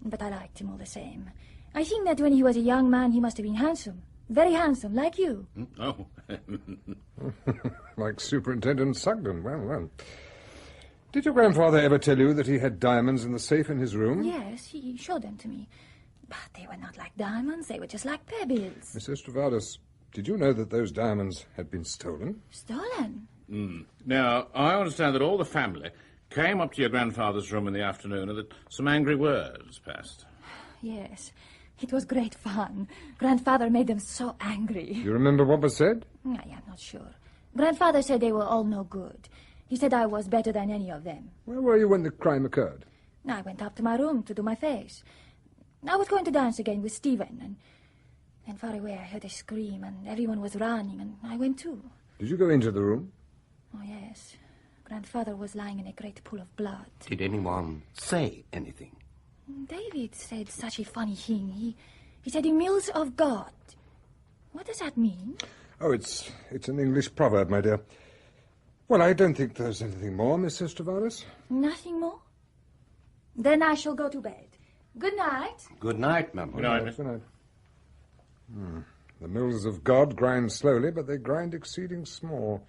S5: But I liked him all the same. I think that when he was a young man, he must have been handsome. Very handsome, like you.
S12: Oh.
S17: Like Superintendent Sugden. Well. Did your grandfather ever tell you that he had diamonds in the safe in his room?
S5: Yes, he showed them to me. But they were not like diamonds. They were just like pebbles.
S17: Miss Estravados, did you know that those diamonds had been stolen?
S5: Stolen?
S12: Now, I understand that all the family came up to your grandfather's room in the afternoon and that some angry words passed.
S5: Yes. It was great fun. Grandfather made them so angry.
S17: You remember what was said?
S5: I am not sure. Grandfather said they were all no good. He said I was better than any of them.
S17: Where were you when the crime occurred?
S5: I went up to my room to do my face. I was going to dance again with Stephen, and far away I heard a scream, and everyone was running, and I went too.
S17: Did you go into the room?
S5: Oh, yes. Grandfather was lying in a great pool of blood.
S19: Did anyone say anything?
S5: David said such a funny thing. He said he mills of God. What does that mean?
S17: Oh, it's an English proverb, my dear. Well, I don't think there's anything more, Miss Estravados.
S5: Nothing more? Then I shall go to bed. Good night.
S19: Good night, ma'am.
S12: Good night.
S17: Good night. The mills of God grind slowly, but they grind exceeding small.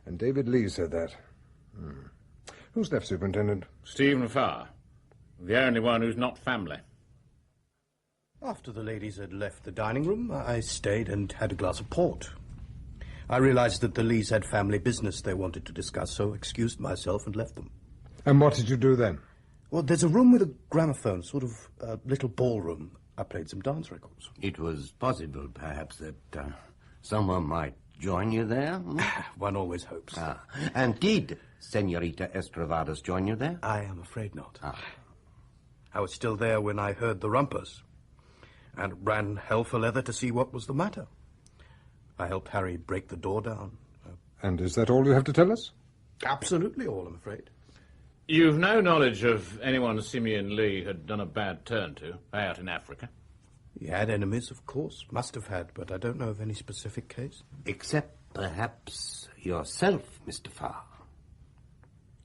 S17: And David Lee said that. Who's left, Superintendent?
S12: Stephen Farr. The only one who's not family.
S3: After the ladies had left the dining room, I stayed and had a glass of port. I realized that the Lees had family business they wanted to discuss, so excused myself and left them.
S17: And what did you do then?
S3: Well, there's a room with a gramophone, sort of a little ballroom. I played some dance records.
S19: It was possible, perhaps, that someone might join you there?
S3: One always hopes.
S19: And did Senorita Estravados join you there?
S3: I am afraid not. I was still there when I heard the rumpus, and ran hell for leather to see what was the matter. I helped Harry break the door down.
S17: And is that all you have to tell us?
S3: Absolutely all, I'm afraid.
S12: You've no knowledge of anyone Simeon Lee had done a bad turn to, out in Africa?
S3: He had enemies, of course. Must have had, but I don't know of any specific case.
S19: Except, perhaps, yourself, Mr. Farr.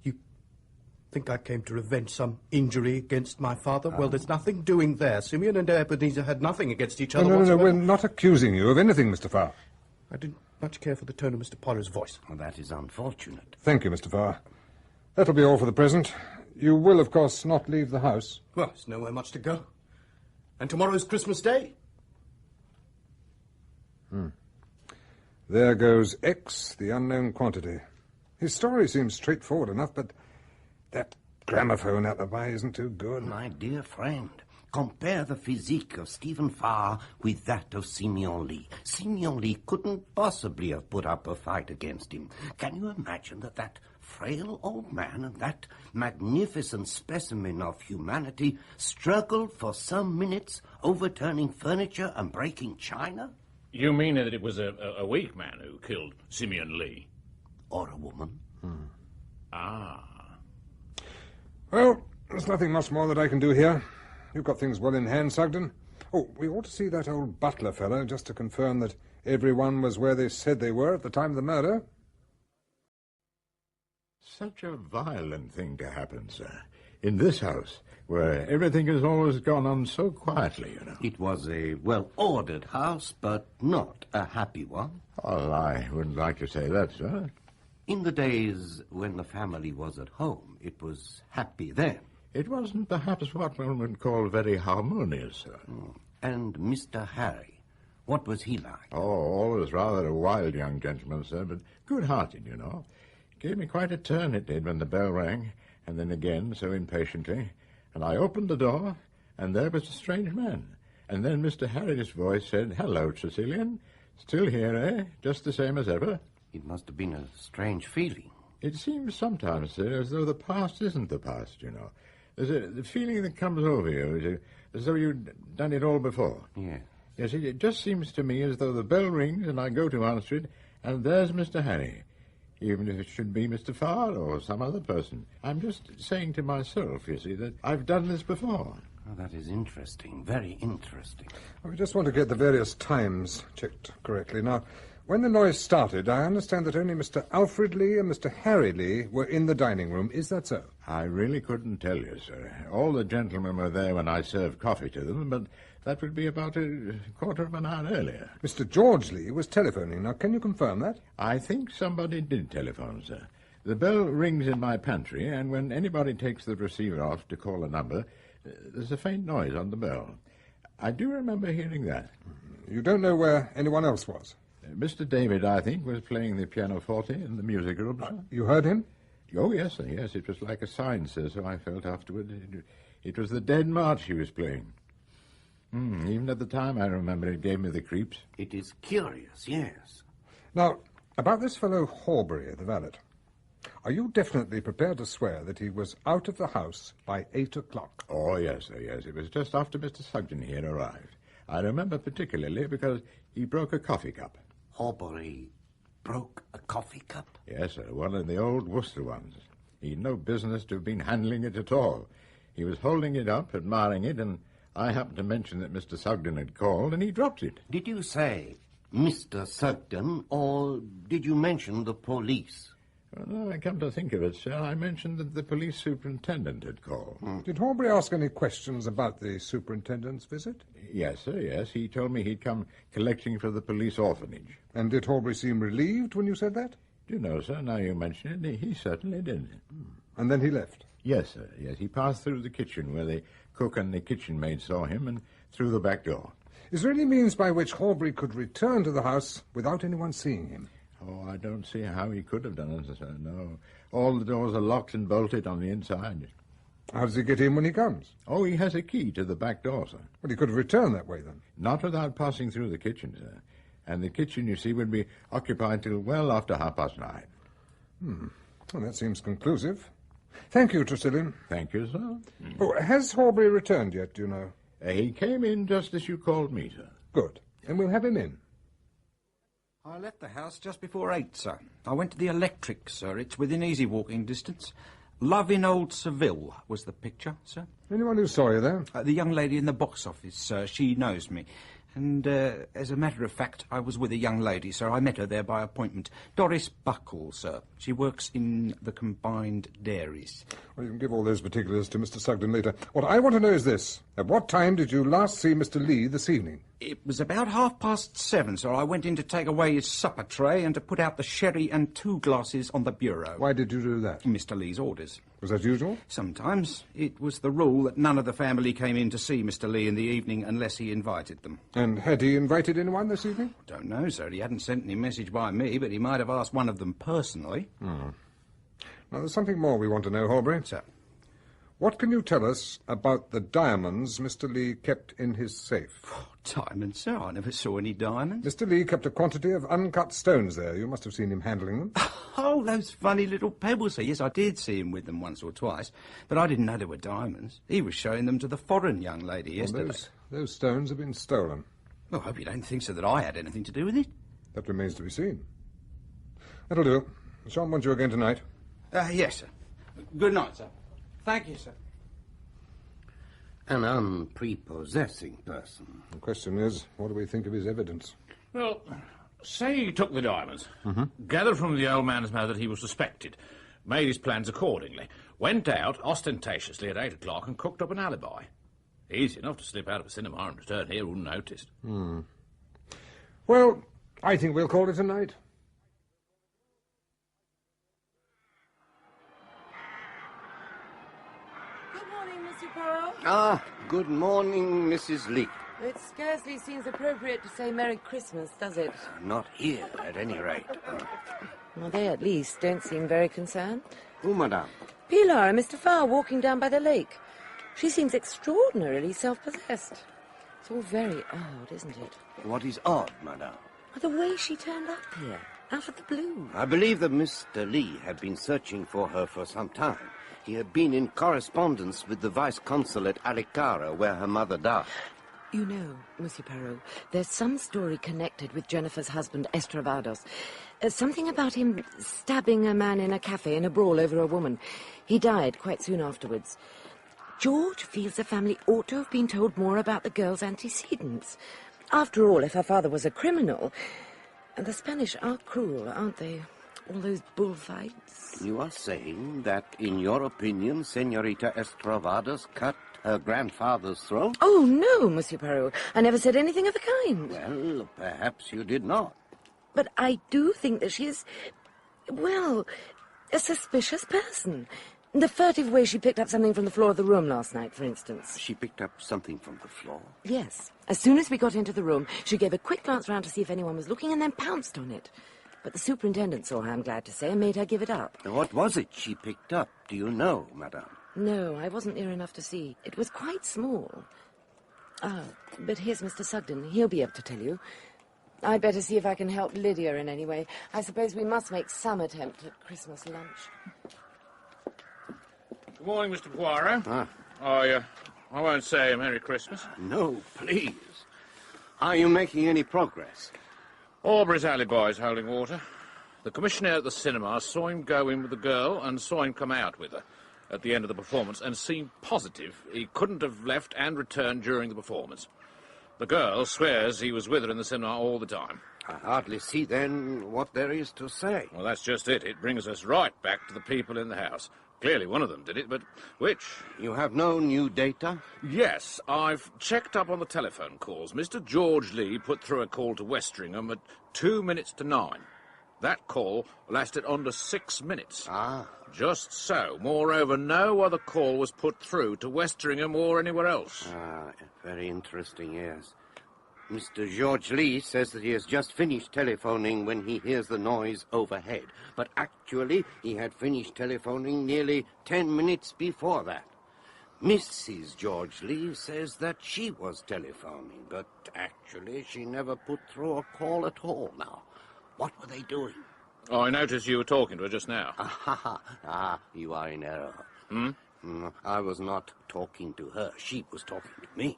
S3: You think I came to revenge some injury against my father? Well, there's nothing doing there. Simeon and Ebenezer had nothing against each other
S17: No, we're not accusing you of anything, Mr. Farr.
S3: I didn't much care for the tone of Mr. Poirot's voice.
S19: Well, that is unfortunate.
S17: Thank you, Mr. Farr. That'll be all for the present. You will, of course, not leave the house.
S3: Well, there's nowhere much to go. And tomorrow's Christmas Day.
S17: There goes X, the unknown quantity. His story seems straightforward enough, but that gramophone alibi isn't too good.
S19: My dear friend, compare the physique of Stephen Farr with that of Simeon Lee. Simeon Lee couldn't possibly have put up a fight against him. Can you imagine that frail old man and that magnificent specimen of humanity struggled for some minutes, overturning furniture and breaking china?
S12: You mean that it was a weak man who killed Simeon Lee?
S19: Or a woman?
S12: Ah.
S17: Well, there's nothing much more that I can do here. You've got things well in hand, Sugden. Oh, we ought to see that old butler fellow, just to confirm that everyone was where they said they were at the time of the murder.
S8: Such a violent thing to happen, sir. In this house, where everything has always gone on so quietly, you know.
S19: It was a well-ordered house, but not a happy one.
S8: Oh, I wouldn't like to say that, sir.
S19: In the days when the family was at home, it was happy then.
S8: It wasn't perhaps what one would call very harmonious, sir.
S19: And Mr. Harry, what was he like?
S8: Oh, always rather a wild young gentleman, sir, but good-hearted, you know. Gave me quite a turn, it did, when the bell rang, and then again, so impatiently. And I opened the door, and there was a strange man. And then Mr. Harry's voice said, "Hello, Tressilian. Still here, eh? Just the same as ever?"
S19: It must have been a strange feeling.
S8: It seems sometimes, sir, as though the past isn't the past, you know. There's the feeling that comes over you, as though you'd done it all before.
S19: Yes.
S8: Yes, it just seems to me as though the bell rings and I go to answer it, and there's Mr. Harry. Even if it should be Mr. Farr or some other person. I'm just saying to myself, you see, that I've done this before.
S19: Oh, that is interesting, very interesting.
S17: We just want to get the various times checked correctly. Now, when the noise started, I understand that only Mr. Alfred Lee and Mr. Harry Lee were in the dining room. Is that so?
S8: I really couldn't tell you, sir. All the gentlemen were there when I served coffee to them, but that would be about a quarter of an hour earlier.
S17: Mr. George Lee was telephoning. Now, can you confirm that?
S8: I think somebody did telephone, sir. The bell rings in my pantry, and when anybody takes the receiver off to call a number, there's a faint noise on the bell. I do remember hearing that.
S17: You don't know where anyone else was?
S8: Mr. David, I think, was playing the pianoforte in the music room, sir.
S17: You heard him?
S8: Oh, yes, sir, yes. It was like a sign, sir, so I felt afterward. It was the Dead March he was playing. Even at the time, I remember it gave me the creeps.
S19: It is curious, yes.
S17: Now, about this fellow Horbury, the valet. Are you definitely prepared to swear that he was out of the house by 8 o'clock?
S8: Oh, yes, sir, yes. It was just after Mr. Sugden here arrived. I remember particularly because he broke a coffee cup.
S19: Horbury broke a coffee cup?
S8: Yes, sir, one of the old Worcester ones. He'd no business to have been handling it at all. He was holding it up, admiring it, and I happened to mention that Mr. Sugden had called, and he dropped it.
S19: Did you say Mr. Sugden, or did you mention the police?
S8: Well, I come to think of it, sir, I mentioned that the police superintendent had called.
S17: Did Horbury ask any questions about the superintendent's visit?
S8: Yes, sir, yes. He told me he'd come collecting for the police orphanage.
S17: And did Horbury seem relieved when you said that?
S8: Do you know, sir, now you mention it, he certainly did.
S17: And then he left?
S8: Yes, sir, yes. He passed through the kitchen where the cook and the kitchen maid saw him and through the back door.
S17: Is there any means by which Horbury could return to the house without anyone seeing him?
S8: Oh, I don't see how he could have done it, sir, no. All the doors are locked and bolted on the inside.
S17: How does he get in when he comes?
S8: Oh, he has a key to the back door, sir.
S17: Well, he could have returned that way, then?
S8: Not without passing through the kitchen, sir. And the kitchen, you see, would be occupied till well after 9:30.
S17: Well, that seems conclusive. Thank you, Tressilian.
S8: Thank you, sir.
S17: Oh, has Horbury returned yet, do you know?
S8: He came in just as you called me, sir.
S17: Good. And we'll have him in.
S6: I left the house just before 8, sir. I went to the Electric, sir. It's within easy walking distance. Love in Old Seville was the picture, sir.
S17: Anyone who saw you there?
S6: The young lady in the box office, sir. She knows me. And, as a matter of fact, I was with a young lady, sir. I met her there by appointment. Doris Buckle, sir. She works in the combined dairies.
S17: Well, you can give all those particulars to Mr. Sugden later. What I want to know is this. At what time did you last see Mr. Lee this evening?
S6: It was about 7:30, sir. I went in to take away his supper tray and to put out the sherry and 2 glasses on the bureau.
S17: Why did you do that?
S6: Mr. Lee's orders.
S17: Was that usual?
S6: Sometimes. It was the rule that none of the family came in to see Mr. Lee in the evening unless he invited them.
S17: And had he invited anyone this evening?
S6: Don't know, sir. He hadn't sent any message by me, but he might have asked one of them personally.
S17: Now, there's something more we want to know, Horbury.
S6: Sir.
S17: What can you tell us about the diamonds Mr. Lee kept in his safe?
S6: Diamonds, sir? I never saw any diamonds.
S17: Mr. Lee kept a quantity of uncut stones there. You must have seen him handling them.
S6: Oh, those funny little pebbles, sir. Yes, I did see him with them once or twice, but I didn't know they were diamonds. He was showing them to the foreign young lady yesterday.
S17: Well, those stones have been stolen.
S6: Well, I hope you don't think, sir, that I had anything to do with it.
S17: That remains to be seen. That'll do. I shan't want you again tonight.
S6: Yes, sir. Good night, sir. Thank you, sir.
S19: An unprepossessing person.
S17: The question is, what do we think of his evidence?
S12: Well, say he took the diamonds, gathered from the old man's mouth that he was suspected, made his plans accordingly, went out ostentatiously at 8 o'clock and cooked up an alibi. Easy enough to slip out of a cinema and return here unnoticed.
S17: Well, I think we'll call it a night.
S19: Ah, good morning, Mrs. Lee.
S11: It scarcely seems appropriate to say Merry Christmas, does it?
S19: Not here, at any rate.
S11: Well, they at least don't seem very concerned.
S19: Who, madame?
S11: Pilar and Mr. Farr walking down by the lake. She seems extraordinarily self-possessed. It's all very odd, isn't it?
S19: What is odd, madame?
S11: The way she turned up here, out of the blue.
S19: I believe that Mr. Lee had been searching for her for some time. He had been in correspondence with the vice-consul at Alicara, where her mother died.
S11: You know, Monsieur Poirot, there's some story connected with Jennifer's husband, Estravados. Something about him stabbing a man in a cafe in a brawl over a woman. He died quite soon afterwards. George feels the family ought to have been told more about the girl's antecedents. After all, if her father was a criminal... And the Spanish are cruel, aren't they? All those bullfights.
S19: You are saying that, in your opinion, Senorita Estravados cut her grandfather's throat?
S11: Oh, no, Monsieur Poirot. I never said anything of the kind.
S19: Well, perhaps you did not.
S11: But I do think that she is, well, a suspicious person. The furtive way she picked up something from the floor of the room last night, for instance.
S19: She picked up something from the floor?
S11: Yes. As soon as we got into the room, she gave a quick glance round to see if anyone was looking and then pounced on it. But the superintendent saw her, I'm glad to say, and made her give it up.
S19: What was it she picked up? Do you know, madame?
S11: No, I wasn't near enough to see. It was quite small. Ah, but here's Mr. Sugden. He'll be able to tell you. I'd better see if I can help Lydia in any way. I suppose we must make some attempt at Christmas lunch.
S12: Good morning, Mr. Poirot.
S19: Ah.
S12: I won't say Merry Christmas.
S19: No, please. Are you making any progress?
S12: Aubrey's alibi is holding water. The commissioner at the cinema saw him go in with the girl and saw him come out with her at the end of the performance and seemed positive he couldn't have left and returned during the performance. The girl swears he was with her in the cinema all the time.
S19: I hardly see, then, what there is to say.
S12: Well, that's just it. It brings us right back to the people in the house. Clearly one of them did it, but which?
S19: You have no new data?
S12: Yes, I've checked up on the telephone calls. Mr. George Lee put through a call to Westringham at 2 minutes to 9. That call lasted under 6 minutes.
S19: Ah.
S12: Just so. Moreover, no other call was put through to Westringham or anywhere else.
S19: Ah, very interesting, yes. Mr. George Lee says that he has just finished telephoning when he hears the noise overhead. But actually, he had finished telephoning nearly 10 minutes before that. Mrs. George Lee says that she was telephoning, but actually she never put through a call at all now. What were they doing?
S12: Oh, I noticed you were talking to her just now.
S19: You are in error. I was not talking to her. She was talking to me.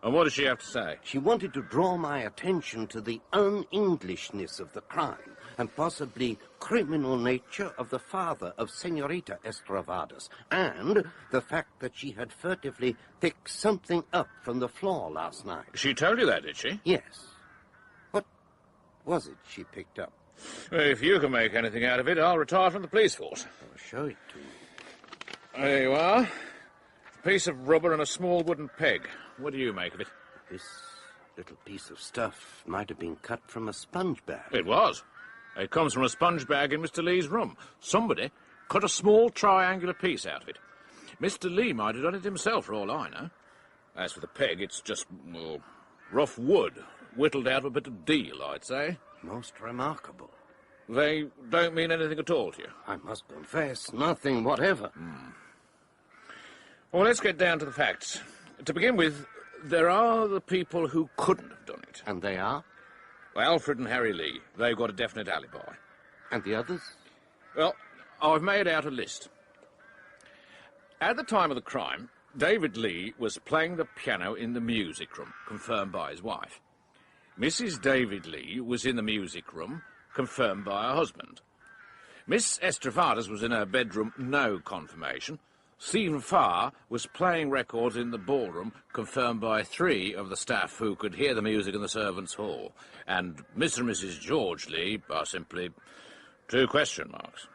S12: And what does she have to say?
S19: She wanted to draw my attention to the un-Englishness of the crime and possibly criminal nature of the father of Senorita Estravados, and the fact that she had furtively picked something up from the floor last night.
S12: She told you that, did she?
S19: Yes. What was it she picked up?
S12: Well, if you can make anything out of it, I'll retire from the police force.
S19: Show it to me.
S12: There you are. piece of rubber and a small wooden peg. What do you make of it?
S19: This little piece of stuff might have been cut from a sponge bag.
S12: It was. It comes from a sponge bag in Mr. Lee's room. Somebody cut a small triangular piece out of it. Mr. Lee might have done it himself, for all I know. As for the peg, it's just, well, rough wood, whittled out of a bit of deal, I'd say.
S19: Most remarkable.
S12: They don't mean anything at all to you?
S19: I must confess, nothing whatever.
S12: Well, let's get down to the facts. To begin with, there are the people who couldn't have done it.
S19: And they are?
S12: Well, Alfred and Harry Lee. They've got a definite alibi.
S19: And the others?
S12: Well, I've made out a list. At the time of the crime, David Lee was playing the piano in the music room, confirmed by his wife. Mrs. David Lee was in the music room, confirmed by her husband. Miss Estravados was in her bedroom, no confirmation. Stephen Farr was playing records in the ballroom, confirmed by 3 of the staff who could hear the music in the servants' hall. And Mr. and Mrs. George Lee are simply 2 question marks.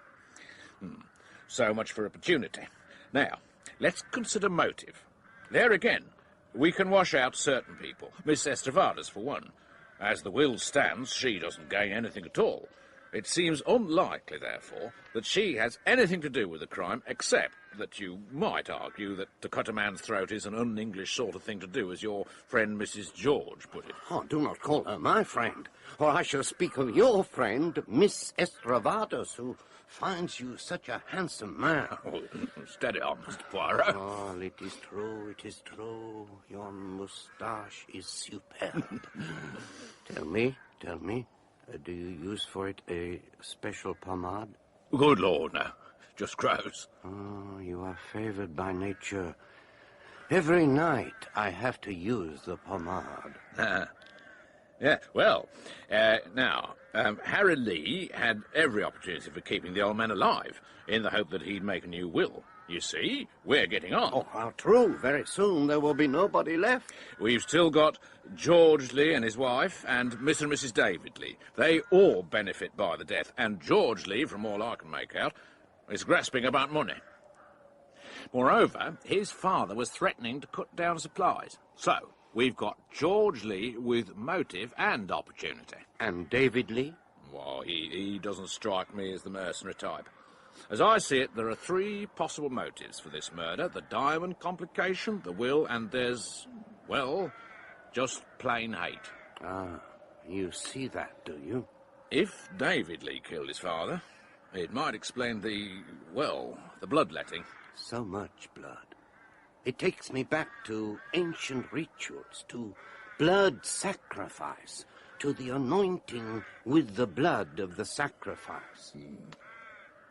S12: So much for opportunity. Now, let's consider motive. There again, we can wash out certain people. Miss Estravados, for one. As the will stands, she doesn't gain anything at all. It seems unlikely, therefore, that she has anything to do with the crime, except that you might argue that to cut a man's throat is an un-English sort of thing to do, as your friend Mrs. George put it.
S19: Oh, do not call her my friend, or I shall speak of your friend, Miss Estravados, who finds you such a handsome man.
S12: Oh, steady on, Mr. Poirot.
S19: Oh, it is true, it is true. Your moustache is superb. Tell me, do you use for it a special pomade?
S12: Good Lord, no. Just grows.
S19: Oh, you are favoured by nature. Every night I have to use the pomade.
S12: Yeah, well, now, Harry Lee had every opportunity for keeping the old man alive, in the hope that he'd make a new will. You see, we're getting on.
S19: Oh, how true. Very soon there will be nobody left.
S12: We've still got George Lee and his wife, and Mr. and Mrs. David Lee. They all benefit by the death, and George Lee, from all I can make out, is grasping about money. Moreover, his father was threatening to cut down supplies. So, we've got George Lee with motive and opportunity.
S19: And David Lee?
S12: Well, he doesn't strike me as the mercenary type. As I see it, there are 3 possible motives for this murder. The diamond complication, the will, and there's, well, just plain hate.
S19: Ah, you see that, do you?
S12: If David Lee killed his father, it might explain the bloodletting.
S19: So much blood. It takes me back to ancient rituals, to blood sacrifice, to the anointing with the blood of the sacrifice.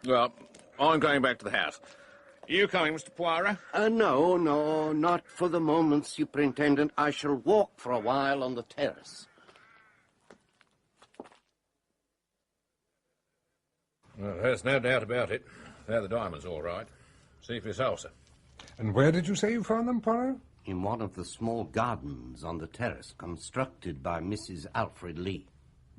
S12: Well, I'm going back to the house. Are you coming, Mr. Poirot?
S19: No, not for the moment, Superintendent. I shall walk for a while on the terrace.
S12: Well, there's no doubt about it. They're the diamonds, all right. See for yourself, sir.
S17: And where did you say you found them, Poirot?
S19: In one of the small gardens on the terrace, constructed by Mrs. Alfred Lee.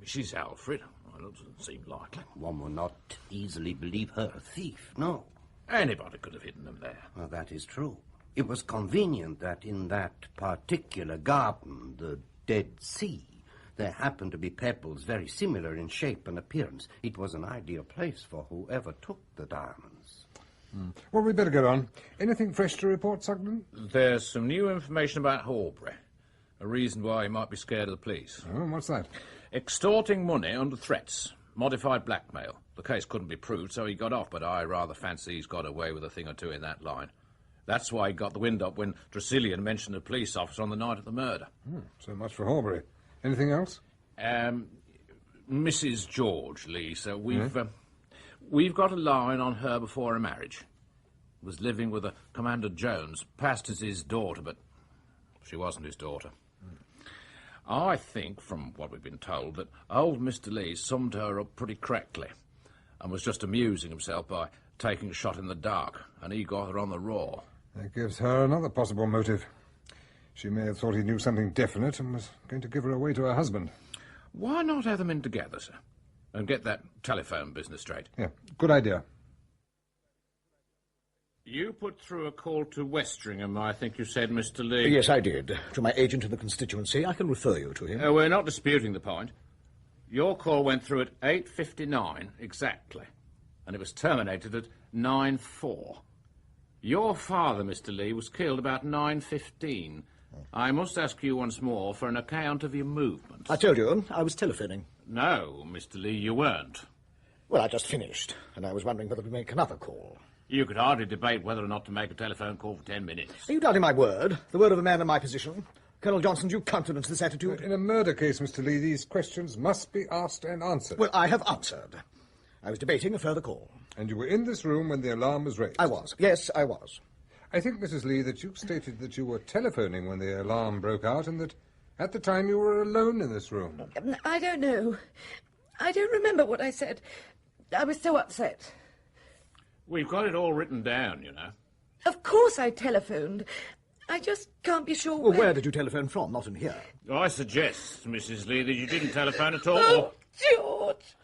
S12: Mrs. Alfred? Well, that doesn't seem likely.
S19: One will not easily believe her a thief, no.
S12: Anybody could have hidden them there.
S19: Well, that is true. It was convenient that in that particular garden, the Dead Sea, there happened to be pebbles very similar in shape and appearance. It was an ideal place for whoever took the diamonds.
S17: Well, we'd better get on. Anything fresh to report, Sugden?
S12: There's some new information about Horbury. A reason why he might be scared of the police.
S17: Oh, what's that?
S12: Extorting money under threats. Modified blackmail. The case couldn't be proved, so he got off, but I rather fancy he's got away with a thing or two in that line. That's why he got the wind up when Tresillian mentioned a police officer on the night of the murder.
S17: So much for Horbury. Anything else?
S12: Mrs. George Lee, so we've got a line on her before her marriage. Was living with a Commander Jones, passed as his daughter, but she wasn't his daughter. I think, from what we've been told, that old Mr. Lee summed her up pretty correctly and was just amusing himself by taking a shot in the dark, and he got her on the raw.
S17: That gives her another possible motive. She may have thought he knew something definite and was going to give her away to her husband.
S12: Why not have them in together, sir, and get that telephone business straight?
S17: Yeah, good idea.
S12: You put through a call to Westringham, I think you said, Mr. Lee.
S20: Yes, I did. To my agent in the constituency. I can refer you to him.
S12: We're not disputing the point. Your call went through at 8:59 exactly, and it was terminated at 9:04. Your father, Mr. Lee, was killed about 9:15. I must ask you once more for an account of your movements.
S20: I told you, I was telephoning.
S12: No, Mr. Lee, you weren't.
S20: Well, I just finished, and I was wondering whether to make another call.
S12: You could hardly debate whether or not to make a telephone call for 10 minutes.
S20: Are you doubting my word? The word of a man in my position? Colonel Johnson, do you countenance this attitude?
S17: In a murder case, Mr. Lee, these questions must be asked and answered.
S20: Well, I have answered. I was debating a further call.
S17: And you were in this room when the alarm was raised?
S20: I was. Yes, I was.
S17: I think, Mrs. Lee, that you stated that you were telephoning when the alarm broke out and that at the time you were alone in this room.
S11: I don't know. I don't remember what I said. I was so upset.
S12: We've got it all written down, you know.
S11: Of course I telephoned. I just can't be sure
S20: Well, where did you telephone from? Not in here.
S12: I suggest, Mrs. Lee, that you didn't telephone at all.
S11: Oh, George!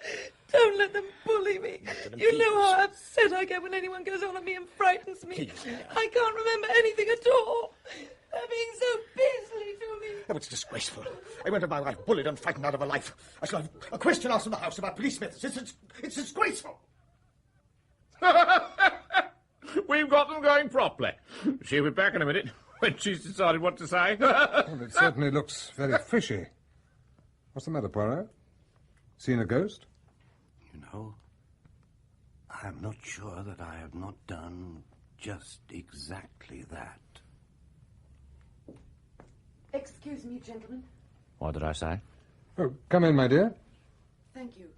S11: Don't let them bully me. You know how upset I get when anyone goes on at me and frightens me. I can't remember anything at all. They're being so beastly to me.
S20: Oh, it's disgraceful. I went to my wife bullied and frightened out of her life. I shall have a question asked in the house about police methods. It's disgraceful.
S12: We've got them going properly. She'll be back in a minute when she's decided what to say.
S17: Well, it certainly looks very fishy. What's the matter, Poirot? Seen a ghost?
S19: You know, I'm not sure that I have not done just exactly that.
S11: Excuse me, gentlemen.
S12: What did I say?
S17: Oh, come in, my dear.
S11: Thank you.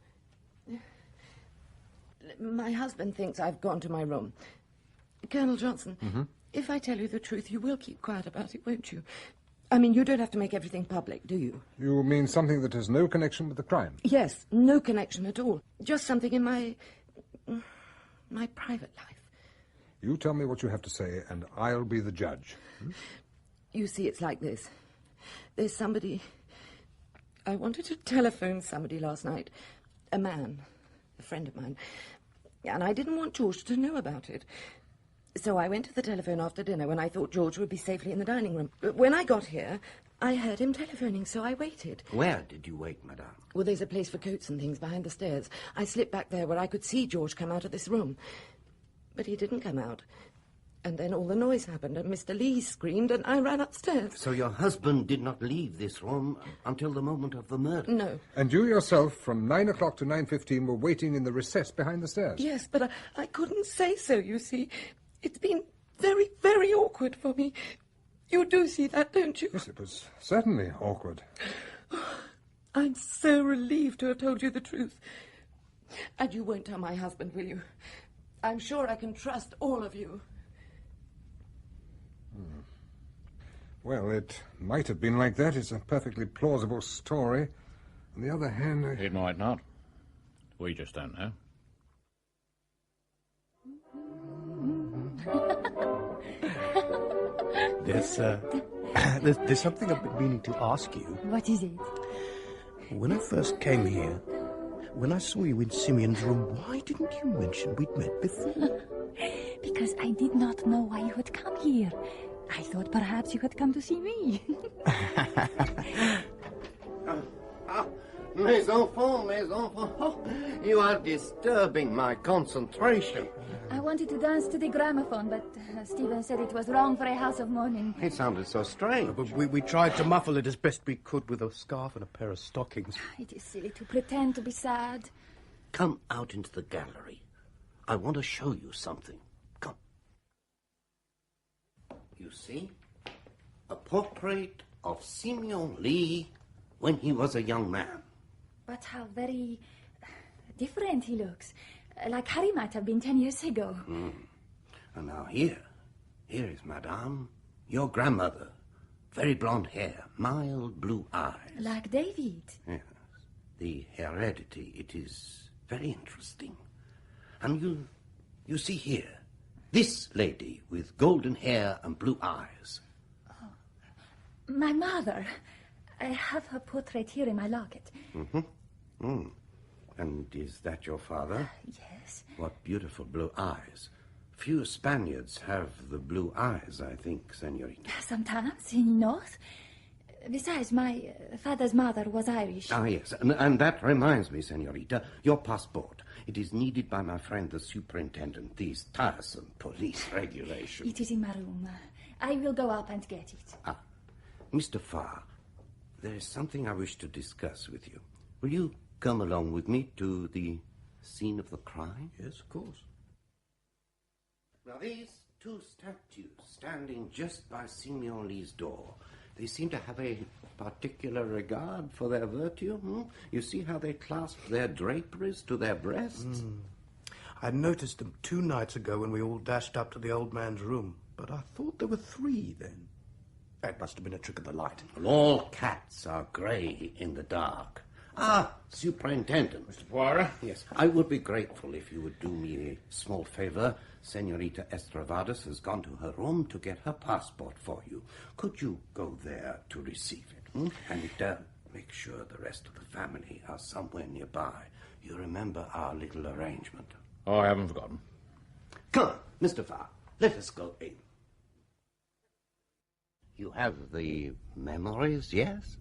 S11: My husband thinks I've gone to my room. Colonel Johnson, if I tell you the truth, you will keep quiet about it, won't you? I mean, you don't have to make everything public, do you?
S17: You mean something that has no connection with the crime?
S11: Yes, no connection at all. Just something in my private life.
S17: You tell me what you have to say, and I'll be the judge.
S11: You see, it's like this. There's somebody... I wanted to telephone somebody last night. A man. A friend of mine. And I didn't want George to know about it. So I went to the telephone after dinner when I thought George would be safely in the dining room. But when I got here, I heard him telephoning, so I waited.
S19: Where did you wait, madame?
S11: Well, there's a place for coats and things behind the stairs. I slipped back there where I could see George come out of this room. But he didn't come out. And then all the noise happened, and Mr. Lee screamed, and I ran upstairs.
S19: So your husband did not leave this room until the moment of the murder?
S11: No.
S17: And you yourself, from 9 o'clock to 9:15, were waiting in the recess behind the stairs?
S11: Yes, but I couldn't say so, you see. It's been very, very awkward for me. You do see that, don't you?
S17: Yes, it was certainly awkward.
S11: I'm so relieved to have told you the truth. And you won't tell my husband, will you? I'm sure I can trust all of you.
S17: Well, it might have been like that. It's a perfectly plausible story. On the other hand...
S12: It might not. We just don't know.
S3: There's something I've been meaning to ask you.
S5: What is it?
S3: When I first came here, when I saw you in Simeon's room, why didn't you mention we'd met before?
S5: Because I did not know why you had come here. I thought perhaps you had come to see me.
S19: Mes enfants, oh, you are disturbing my concentration.
S5: I wanted to dance to the gramophone, but Stephen said it was wrong for a house of mourning.
S19: It sounded so strange.
S3: But we tried to muffle it as best we could with a scarf and a pair of stockings.
S5: It is silly to pretend to be sad.
S19: Come out into the gallery. I want to show you something. Come. You see? A portrait of Simeon Lee when he was a young man.
S5: But how very different he looks. Like Harry might have been 10 years ago.
S19: And now here is Madame, your grandmother. Very blonde hair, mild blue eyes.
S5: Like David.
S19: Yes. The heredity, it is very interesting. And you see here, this lady with golden hair and blue eyes.
S5: Oh, my mother. I have her portrait here in my locket.
S19: And is that your father?
S5: Yes.
S19: What beautiful blue eyes. Few Spaniards have the blue eyes, I think, senorita.
S5: Sometimes in North. Besides, my father's mother was Irish.
S19: Ah, yes. And that reminds me, senorita, your passport. It is needed by my friend the superintendent. These tiresome police regulations.
S5: It is in my room. I will go up and get it.
S19: Ah, Mr. Farr, there is something I wish to discuss with you. Will you come along with me to the scene of the crime?
S3: Yes, of course.
S19: Now, these two statues standing just by Simeon Lee's door, they seem to have a particular regard for their virtue. You see how they clasp their draperies to their breasts?
S3: I noticed them 2 nights ago when we all dashed up to the old man's room, but I thought there were 3 then. That must have been a trick of the light.
S19: Well, all cats are grey in the dark. Ah, Superintendent.
S12: Mr. Poirot?
S19: Yes, I would be grateful if you would do me a small favour. Senorita Estravados has gone to her room to get her passport for you. Could you go there to receive it? And make sure the rest of the family are somewhere nearby. You remember our little arrangement?
S12: Oh, I haven't forgotten.
S19: Come on, Mr. Farr, let us go in. You have the memories, yes?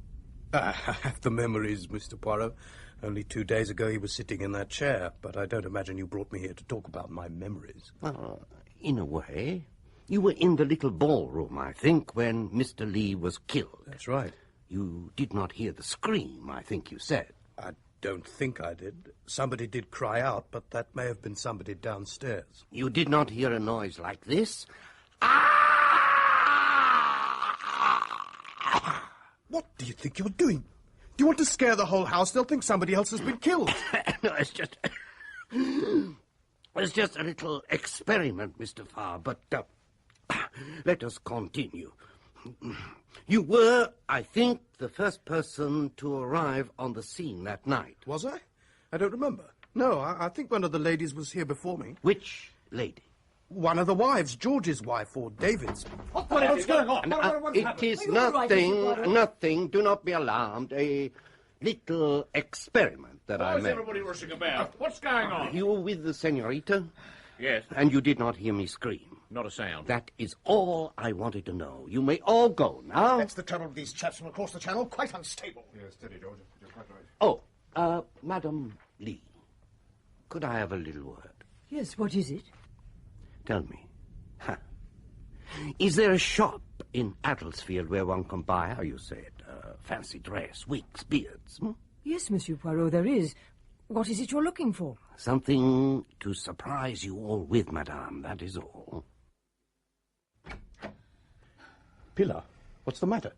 S3: I have the memories, Mr. Poirot. Only 2 days ago he was sitting in that chair, but I don't imagine you brought me here to talk about my memories.
S19: Well, in a way. You were in the little ballroom, I think, when Mr. Lee was killed.
S3: That's right.
S19: You did not hear the scream, I think you said.
S3: I don't think I did. Somebody did cry out, but that may have been somebody downstairs.
S19: You did not hear a noise like this?
S3: What do you think you're doing? Do you want to scare the whole house? They'll think somebody else has been killed.
S19: No, it's just... It's just a little experiment, Mr. Farr, but let us continue. You were, I think, the first person to arrive on the scene that night.
S3: Was I? I don't remember. No, I think one of the ladies was here before me.
S19: Which lady?
S3: One of the wives, George's wife, or David's.
S4: What's going on?
S19: It is nothing. Do not be alarmed. A little experiment that I
S12: Why is
S19: made.
S12: everybody rushing about? What's going on?
S19: You were with the senorita?
S12: Yes.
S19: And you did not hear me scream?
S12: Not a sound.
S19: That is all I wanted to know. You may all go now.
S4: That's the trouble with these chaps from across the channel. Quite unstable.
S18: Yes, steady, George. You're quite right.
S19: Oh, Madam Lee, could I have a little word?
S10: Yes, what is it?
S19: Tell me. Is there a shop in Adelsfield where one can buy, how you say it, fancy dress, wigs, beards?
S10: Yes, Monsieur Poirot, there is. What is it you're looking for?
S19: Something to surprise you all with, madame, that is all.
S3: Pilar, what's the matter?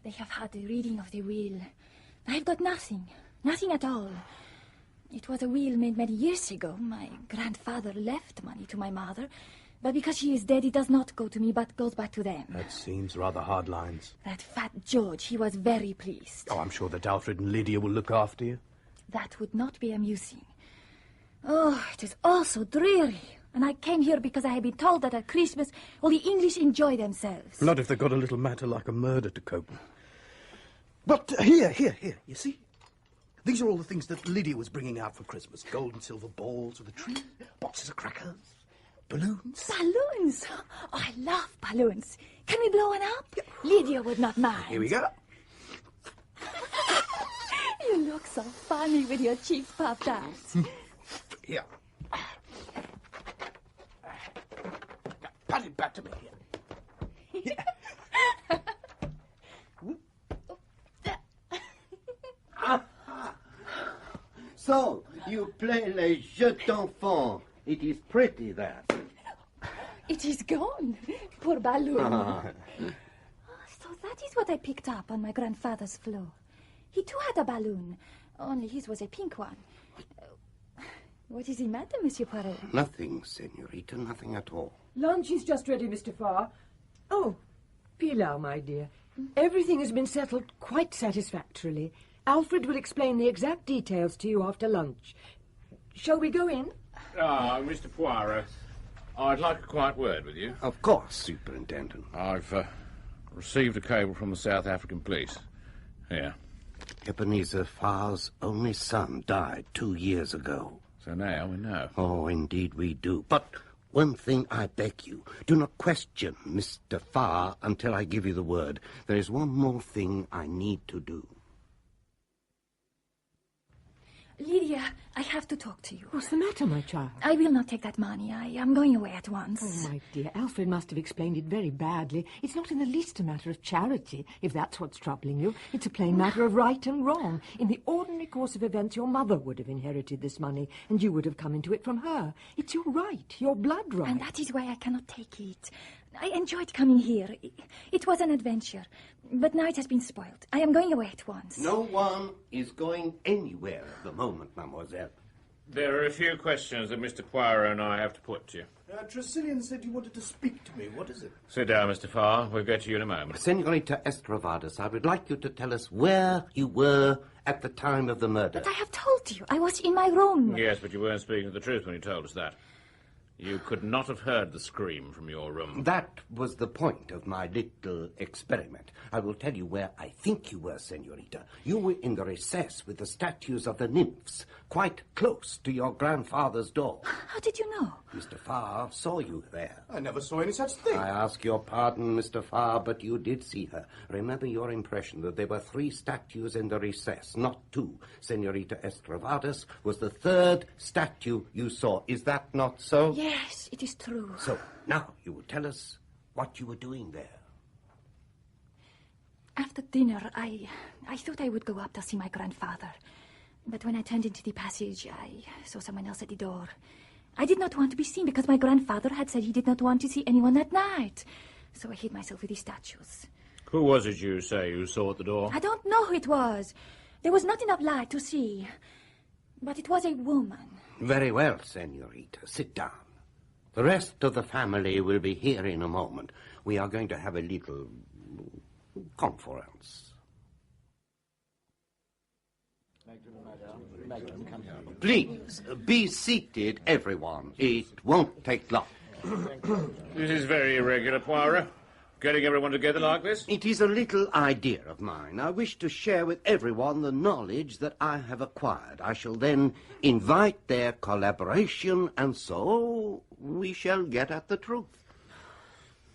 S5: They have had the reading of the will. I've got nothing. Nothing at all. It was a will made many years ago. My grandfather left money to my mother, but because she is dead, it does not go to me, but goes back to them.
S3: That seems rather hard lines.
S5: That fat George, he was very pleased.
S3: Oh, I'm sure that Alfred and Lydia will look after you.
S5: That would not be amusing. Oh, it is all so dreary. And I came here because I had been told that at Christmas all the English enjoy themselves.
S3: Not if they've got a little matter like a murder to cope with. But here, you see? These are all the things that Lydia was bringing out for Christmas. Gold and silver balls with a tree, boxes of crackers, balloons.
S5: Balloons? Oh, I love balloons. Can we blow one up? Lydia would not mind.
S3: Here we go.
S5: You look so funny with your cheeks puffed out.
S3: Here. Pat it back to me. Here.
S19: So, you play les jeux d'enfants. It is pretty, that.
S5: It is gone. Poor balloon. So that is what I picked up on my grandfather's floor. He too had a balloon, only his was a pink one. What is the matter, Monsieur Poirot?
S19: Nothing, senorita, nothing at all.
S10: Lunch is just ready, Mr. Farr. Oh, Pilar, my dear. Everything has been settled quite satisfactorily. Alfred will explain the exact details to you after lunch. Shall we go in?
S12: Mr. Poirot, I'd like a quiet word with you.
S19: Of course, Superintendent.
S12: I've received a cable from the South African police. Here.
S19: Ebenezer Farr's only son died 2 years ago.
S12: So now we know.
S19: Oh, indeed we do. But One thing I beg you. Do not question Mr. Farr until I give you the word. There is one more thing I need to do.
S5: Lydia, I have to talk to you.
S10: What's the matter, my child?
S5: I will not take that money. I am going away at once.
S10: Oh, my dear, Alfred must have explained it very badly. It's not in the least a matter of charity, if that's what's troubling you. It's a plain matter of right and wrong. In the ordinary course of events, your mother would have inherited this money, and you would have come into it from her. It's your right, your blood right.
S5: And that is why I cannot take it. I enjoyed coming here. It was an adventure. But now it has been spoiled. I am going away at once.
S19: No one is going anywhere at the moment, mademoiselle.
S12: There are a few questions that Mr. Poirot and I have to put to you.
S3: Tressilian said you wanted to speak to me. What is it?
S12: Sit down, Mr. Farr. We'll get to you in a moment.
S19: Senorita Estravados, I would like you to tell us where you were at the time of the murder.
S5: But I have told you. I was in my room.
S12: Yes, but you weren't speaking the truth when you told us that. You could not have heard the scream from your room.
S19: That was the point of my little experiment. I will tell you where I think you were, senorita. You were in the recess with the statues of the nymphs, quite close to your grandfather's door.
S5: How did you know?
S19: Mr. Farr saw you there.
S3: I never saw any such thing.
S19: I ask your pardon, Mr. Farr, but you did see her. Remember your impression that there were 3 statues in the recess, not 2. Senorita Estravados was the 3rd statue you saw. Is that not so?
S5: Yes, it is true.
S19: So, now you will tell us what you were doing there.
S5: After dinner, I thought I would go up to see my grandfather. But when I turned into the passage, I saw someone else at the door. I did not want to be seen because my grandfather had said he did not want to see anyone that night. So I hid myself with the statues.
S12: Who was it you say you saw at the door?
S5: I don't know who it was. There was not enough light to see. But it was a woman.
S19: Very well, senorita. Sit down. The rest of the family will be here in a moment. We are going to have a little conference. Please, be seated, everyone. It won't take long.
S12: This is very irregular, Poirot. Getting everyone together like this?
S19: It is a little idea of mine. I wish to share with everyone the knowledge that I have acquired. I shall then invite their collaboration, and so we shall get at the truth.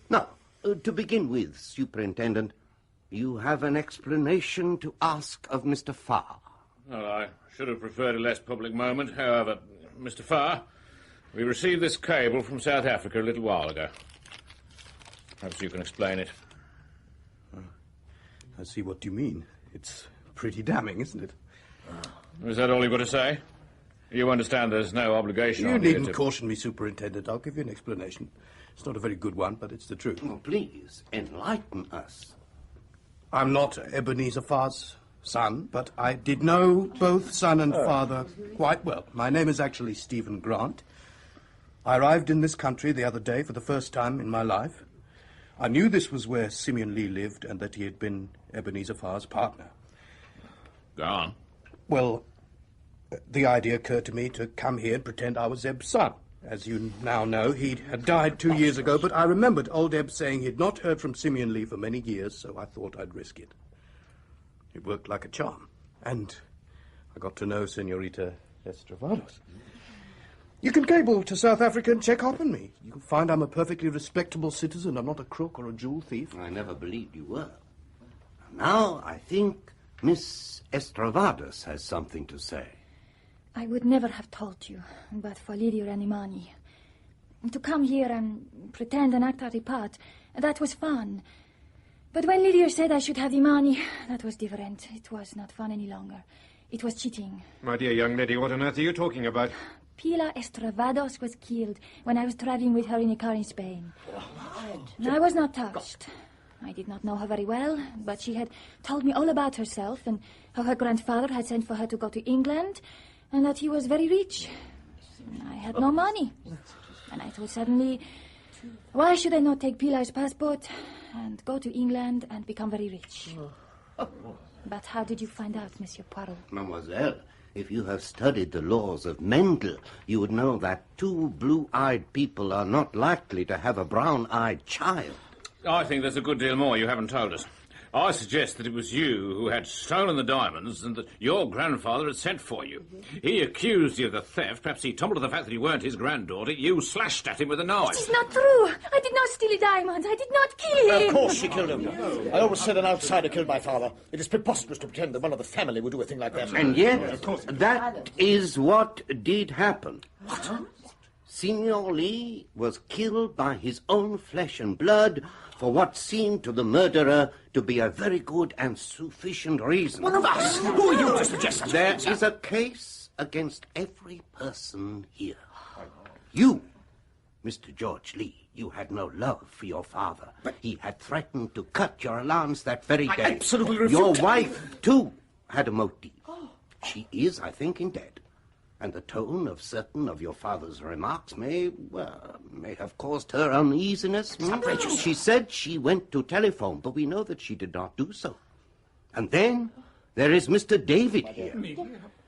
S19: Now, to begin with, Superintendent, you have an explanation to ask of Mr. Farr.
S12: Well, I should have preferred a less public moment. However, Mr. Farr, we received this cable from South Africa a little while ago. Perhaps you can explain it.
S3: I see what you mean. It's pretty damning, isn't it?
S12: Is that all you've got to say? You understand there's no obligation
S3: You
S12: on you
S3: needn't
S12: to...
S3: caution me, Superintendent. I'll give you an explanation. It's not a very good one, but it's the truth.
S19: Oh, please, enlighten us.
S3: I'm not Ebenezer Farr's son, but I did know both son and father quite well. My name is actually Stephen Grant. I arrived in this country the other day for the first time in my life. I knew this was where Simeon Lee lived and that he had been Ebenezer Farr's partner.
S12: Go on.
S3: Well, the idea occurred to me to come here and pretend I was Eb's son. As you now know, he had died 2 years ago, but I remembered old Eb saying he had not heard from Simeon Lee for many years, so I thought I'd risk it. It worked like a charm, and I got to know Senorita Estravados. You can cable to South Africa and check up on me. You'll find I'm a perfectly respectable citizen. I'm not a crook or a jewel thief.
S19: I never believed you were. Now I think Miss Estravados has something to say.
S5: I would never have told you, but for Lydia and the money. To come here and pretend and act out a part, that was fun. But when Lydia said I should have the money, that was different. It was not fun any longer. It was cheating.
S18: My dear young lady, what on earth are you talking about?
S5: Pilar Estravados was killed when I was traveling with her in a car in Spain. I was not touched. I did not know her very well, but she had told me all about herself and how her grandfather had sent for her to go to England and that he was very rich. I had no money. And I thought suddenly, why should I not take Pilar's passport and go to England and become very rich? But how did you find out, Monsieur Poirot?
S19: Mademoiselle, if you have studied the laws of Mendel, you would know that 2 blue-eyed people are not likely to have a brown-eyed child.
S12: I think there's a good deal more you haven't told us. I suggest that it was you who had stolen the diamonds and that your grandfather had sent for you. He accused you of the theft. Perhaps he tumbled to the fact that you weren't his granddaughter. You slashed at him with a knife.
S5: It is not true. I did not steal the diamonds. I did not kill him.
S20: Of course she killed him. I always said an outsider killed my father. It is preposterous to pretend that one of the family would do a thing like that.
S19: And yet, that is what did happen. What? Simeon Lee was killed by his own flesh and blood for what seemed to the murderer to be a very good and sufficient reason.
S20: One of us? Who are you to suggest such a
S19: There
S20: thing,
S19: is a case against every person here. You, Mr. George Lee, you had no love for your father. But he had threatened to cut your allowance that very day.
S20: I absolutely refuse.
S19: Your wife, too, had a motive. She is, I think, in debt. And the tone of certain of your father's remarks may have caused her uneasiness.
S20: outrageous.
S19: She said she went to telephone, but we know that she did not do so. And then there is Mr. David here.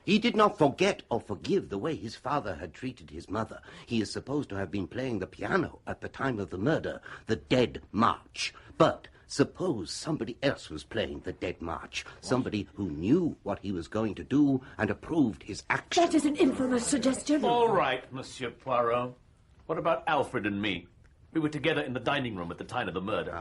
S19: He did not forget or forgive the way his father had treated his mother. He is supposed to have been playing the piano at the time of the murder, the Dead March. But suppose somebody else was playing the Dead March, somebody who knew what he was going to do and approved his action.
S13: That is an infamous suggestion.
S15: All right, Monsieur Poirot. What about Alfred and me? We were together in the dining room at the time of the murder.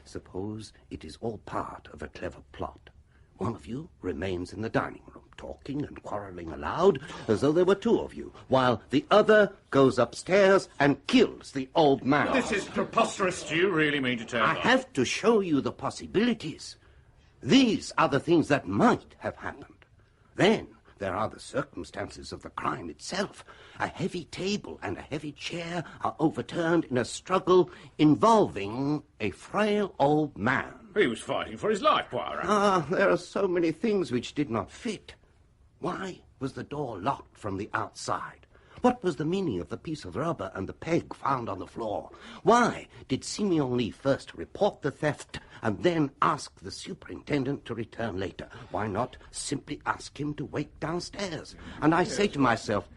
S19: Suppose it is all part of a clever plot. One of you remains in the dining room, talking and quarrelling aloud, as though there were two of you, while the other goes upstairs and kills the old man.
S12: This is preposterous. Do you really mean to tell
S19: I
S12: me?
S19: have to show you the possibilities. These are the things that might have happened. Then there are the circumstances of the crime itself. A heavy table and a heavy chair are overturned in a struggle involving a frail old man.
S12: He was fighting for his life, Poirot.
S19: There are so many things which did not fit. Why was the door locked from the outside? What was the meaning of the piece of rubber and the peg found on the floor? Why did Simeon Lee first report the theft and then ask the superintendent to return later? Why not simply ask him to wait downstairs? And I say to myself,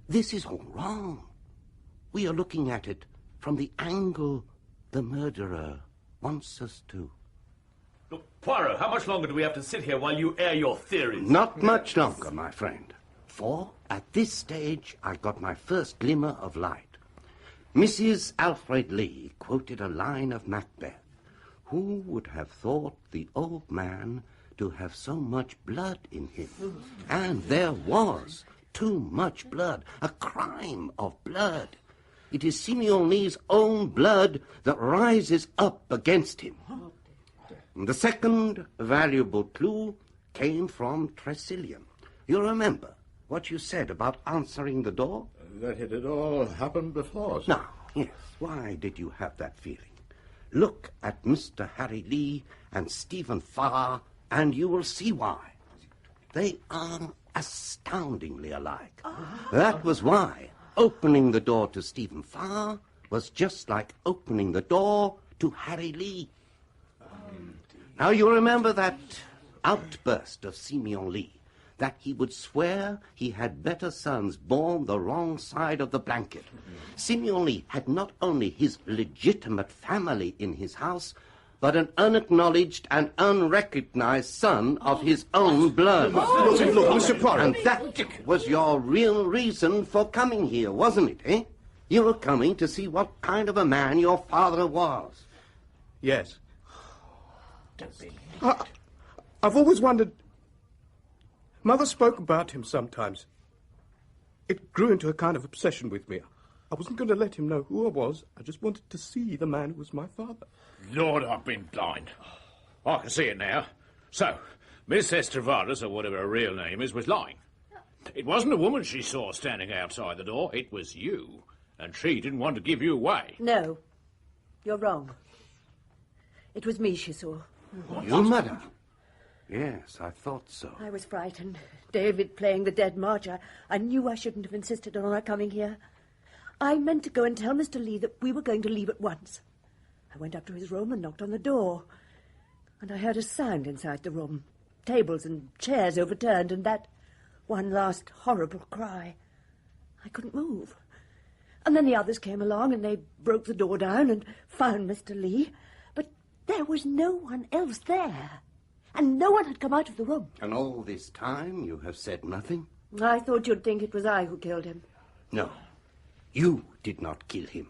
S19: this is all wrong. We are looking at it from the angle the murderer wants us to.
S15: Look, Poirot, how much longer do we have to sit here while you air your theories?
S19: Not much longer, my friend. For at this stage I got my first glimmer of light. Mrs. Alfred Lee quoted a line of Macbeth. Who would have thought the old man to have so much blood in him? And there was too much blood, a crime of blood. It is Simeon Lee's own blood that rises up against him. The second valuable clue came from Tresillian. You remember what you said about answering the door?
S8: That it had all happened before.
S19: Now, yes, why did you have that feeling? Look at Mr. Harry Lee and Stephen Farr, and you will see why. They are astoundingly alike. That was why opening the door to Stephen Farr was just like opening the door to Harry Lee. Now, you remember that outburst of Simeon Lee, that he would swear he had better sons born the wrong side of the blanket. Simeon Lee had not only his legitimate family in his house, but an unacknowledged and unrecognized son of his own blood.
S20: Look, Mr. Poirot.
S19: And that was your real reason for coming here, wasn't it, eh? You were coming to see what kind of a man your father was.
S3: Yes. I've always wondered. Mother spoke about him sometimes. It grew into a kind of obsession with me. I wasn't going to let him know who I was. I just wanted to see the man who was my father.
S12: Lord, I've been blind. I can see it now. So, Miss Estravados, or whatever her real name is, was lying. It wasn't a woman she saw standing outside the door. It was you. And she didn't want to give you away.
S13: No, you're wrong. It was me she saw.
S19: You, madam? Yes, I thought so.
S13: I was frightened. David playing the Dead March. I knew I shouldn't have insisted on her coming here. I meant to go and tell Mr. Lee that we were going to leave at once. I went up to his room and knocked on the door. And I heard a sound inside the room. Tables and chairs overturned, and that one last horrible cry. I couldn't move. And then the others came along, and they broke the door down and found Mr. Lee. But
S21: There was no one else there, and no one had come out of the room.
S19: And all this time you have said nothing?
S21: I thought you'd think it was I who killed him.
S19: No, you did not kill him.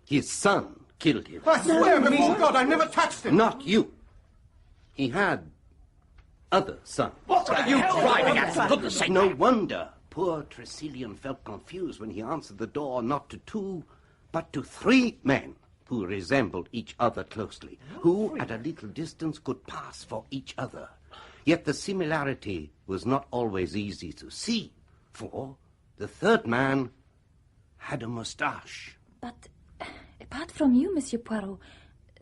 S19: His son killed him.
S4: I swear before God I never touched him.
S19: Not you. He had other sons.
S4: What are you driving at, for goodness sake?
S19: No wonder poor Tresillian felt confused when he answered the door not to 2, but to 3 men who resembled each other closely, who at a little distance could pass for each other. Yet the similarity was not always easy to see, for the third man had a moustache.
S5: But apart from you, Monsieur Poirot,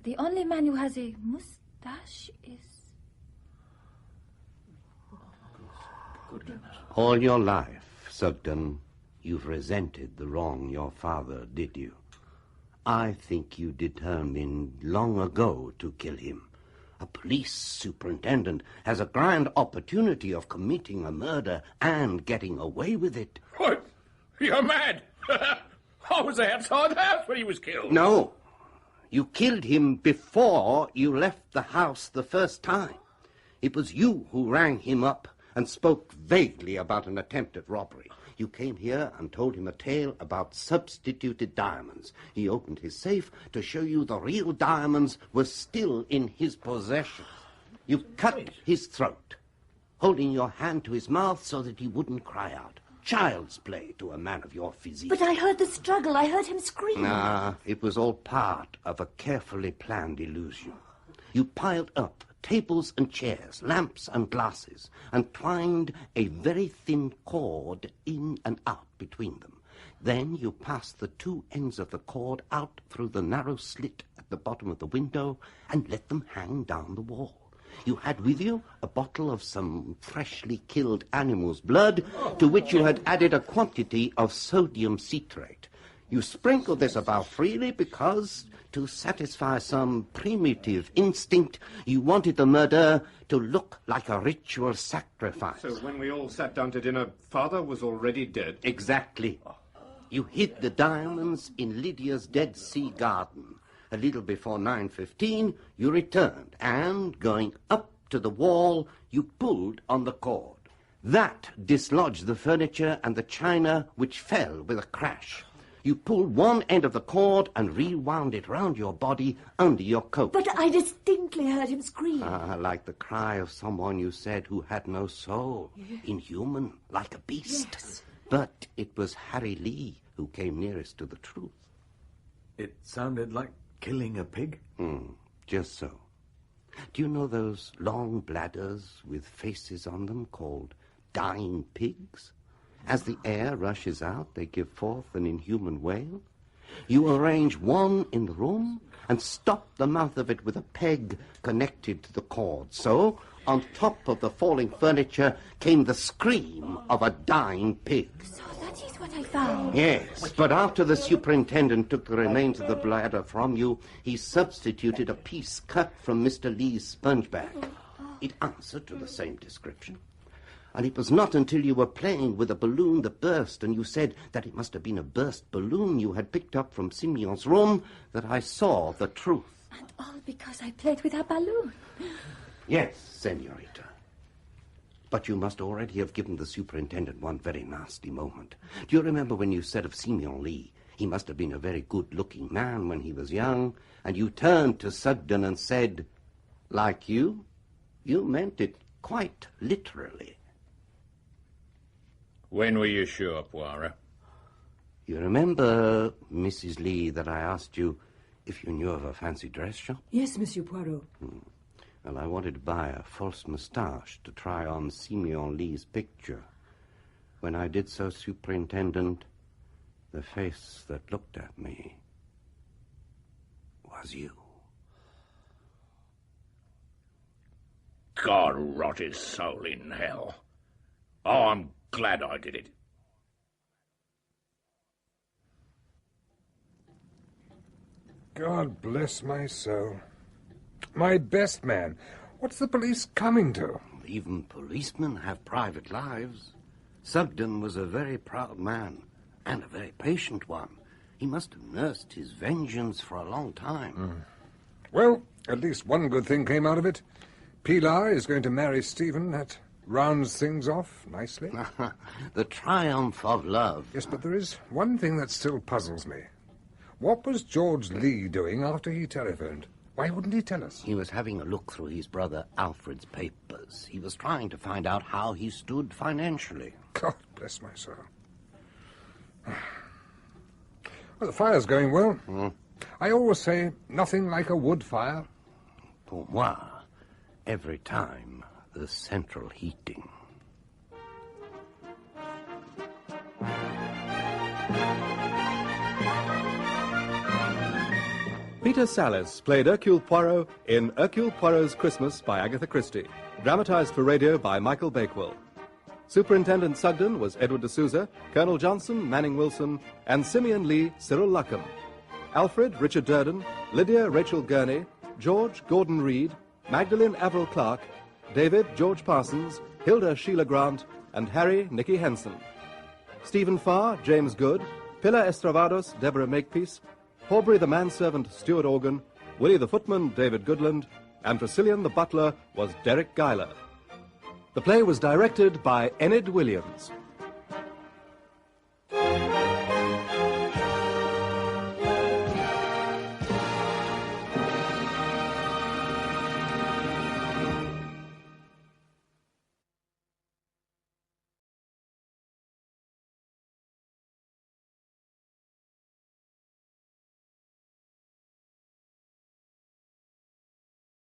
S5: the only man who has a moustache is...
S19: All your life, Sugden, you've resented the wrong your father did you. I think you determined long ago to kill him. A police superintendent has a grand opportunity of committing a murder and getting away with it.
S12: What? You're mad! I was outside the house when he was killed.
S19: No. You killed him before you left the house the first time. It was you who rang him up and spoke vaguely about an attempt at robbery. You came here and told him a tale about substituted diamonds. He opened his safe to show you the real diamonds were still in his possession. You cut his throat, holding your hand to his mouth so that he wouldn't cry out. Child's play to a man of your physique.
S21: But I heard the struggle. I heard him scream.
S19: Nah, it was all part of a carefully planned illusion. You piled up tables and chairs, lamps and glasses, and twined a very thin cord in and out between them. Then you passed the 2 ends of the cord out through the narrow slit at the bottom of the window and let them hang down the wall. You had with you a bottle of some freshly killed animal's blood, to which you had added a quantity of sodium citrate. You sprinkled this about freely because, to satisfy some primitive instinct, you wanted the murder to look like a ritual sacrifice.
S18: So when we all sat down to dinner, Father was already dead?
S19: Exactly. You hid the diamonds in Lydia's Dead Sea garden. A little before 9:15, you returned, and, going up to the wall, you pulled on the cord. That dislodged the furniture and the china, which fell with a crash. You pulled one end of the cord and rewound it round your body under your coat.
S21: But I distinctly heard him scream.
S19: Like the cry of someone you said who had no soul.
S21: Yes.
S19: Inhuman, like a beast.
S21: Yes.
S19: But it was Harry Lee who came nearest to the truth.
S15: It sounded like killing a pig?
S19: Just so. Do you know those long bladders with faces on them called dying pigs? As the air rushes out, they give forth an inhuman wail. You arrange one in the room and stop the mouth of it with a peg connected to the cord. So, on top of the falling furniture came the scream of a dying pig.
S5: So that is what I found.
S19: Yes, but after the superintendent took the remains of the bladder from you, he substituted a piece cut from Mr. Lee's sponge bag. It answered to the same description. And it was not until you were playing with a balloon that burst, and you said that it must have been a burst balloon you had picked up from Simeon's room, that I saw the truth.
S5: And all because I played with a balloon.
S19: Yes, senorita. But you must already have given the superintendent one very nasty moment. Do you remember when you said of Simeon Lee, he must have been a very good-looking man when he was young, and you turned to Sugden and said, like you meant it quite literally.
S12: When were you sure, Poirot?
S19: You remember, Mrs. Lee, that I asked you if you knew of a fancy dress shop?
S10: Yes, Monsieur Poirot.
S19: Well, I wanted to buy a false moustache to try on Simeon Lee's picture. When I did so, Superintendent, the face that looked at me was you.
S12: God rot his soul in hell. Oh, I'm glad I did it.
S17: God bless my soul. My best man. What's the police coming to?
S19: Even policemen have private lives. Sugden was a very proud man, and a very patient one. He must have nursed his vengeance for a long time.
S17: Well, At least one good thing came out of it. Pilar is going to marry Stephen. That rounds things off nicely.
S19: The triumph of love.
S17: Yes, but there is one thing that still puzzles me. What was George Lee doing after he telephoned? Why wouldn't he tell us?
S19: He was having a look through his brother Alfred's papers. He was trying to find out how he stood financially.
S17: God bless my soul. Well, the fire's going well. I always say nothing like a wood fire.
S19: Pour moi, every time, the central heating.
S1: Peter Sallis played Hercule Poirot in Hercule Poirot's Christmas by Agatha Christie, dramatised for radio by Michael Bakewell. Superintendent Sugden was Edward de Souza, Colonel Johnson, Manning Wilson, and Simeon Lee, Cyril Luckham. Alfred, Richard Durden, Lydia, Rachel Gurney, George, Gordon Reid, Magdalene, Avril Clark, David, George Parsons, Hilda, Sheila Grant, and Harry, Nicky Henson. Stephen Farr, James Goode, Pilar Estravados, Deborah Makepeace, Horbury the manservant, Stuart Organ, Willie the footman, David Goodland, and Tressilian the butler was Deryck Guyler. The play was directed by Enyd Williams.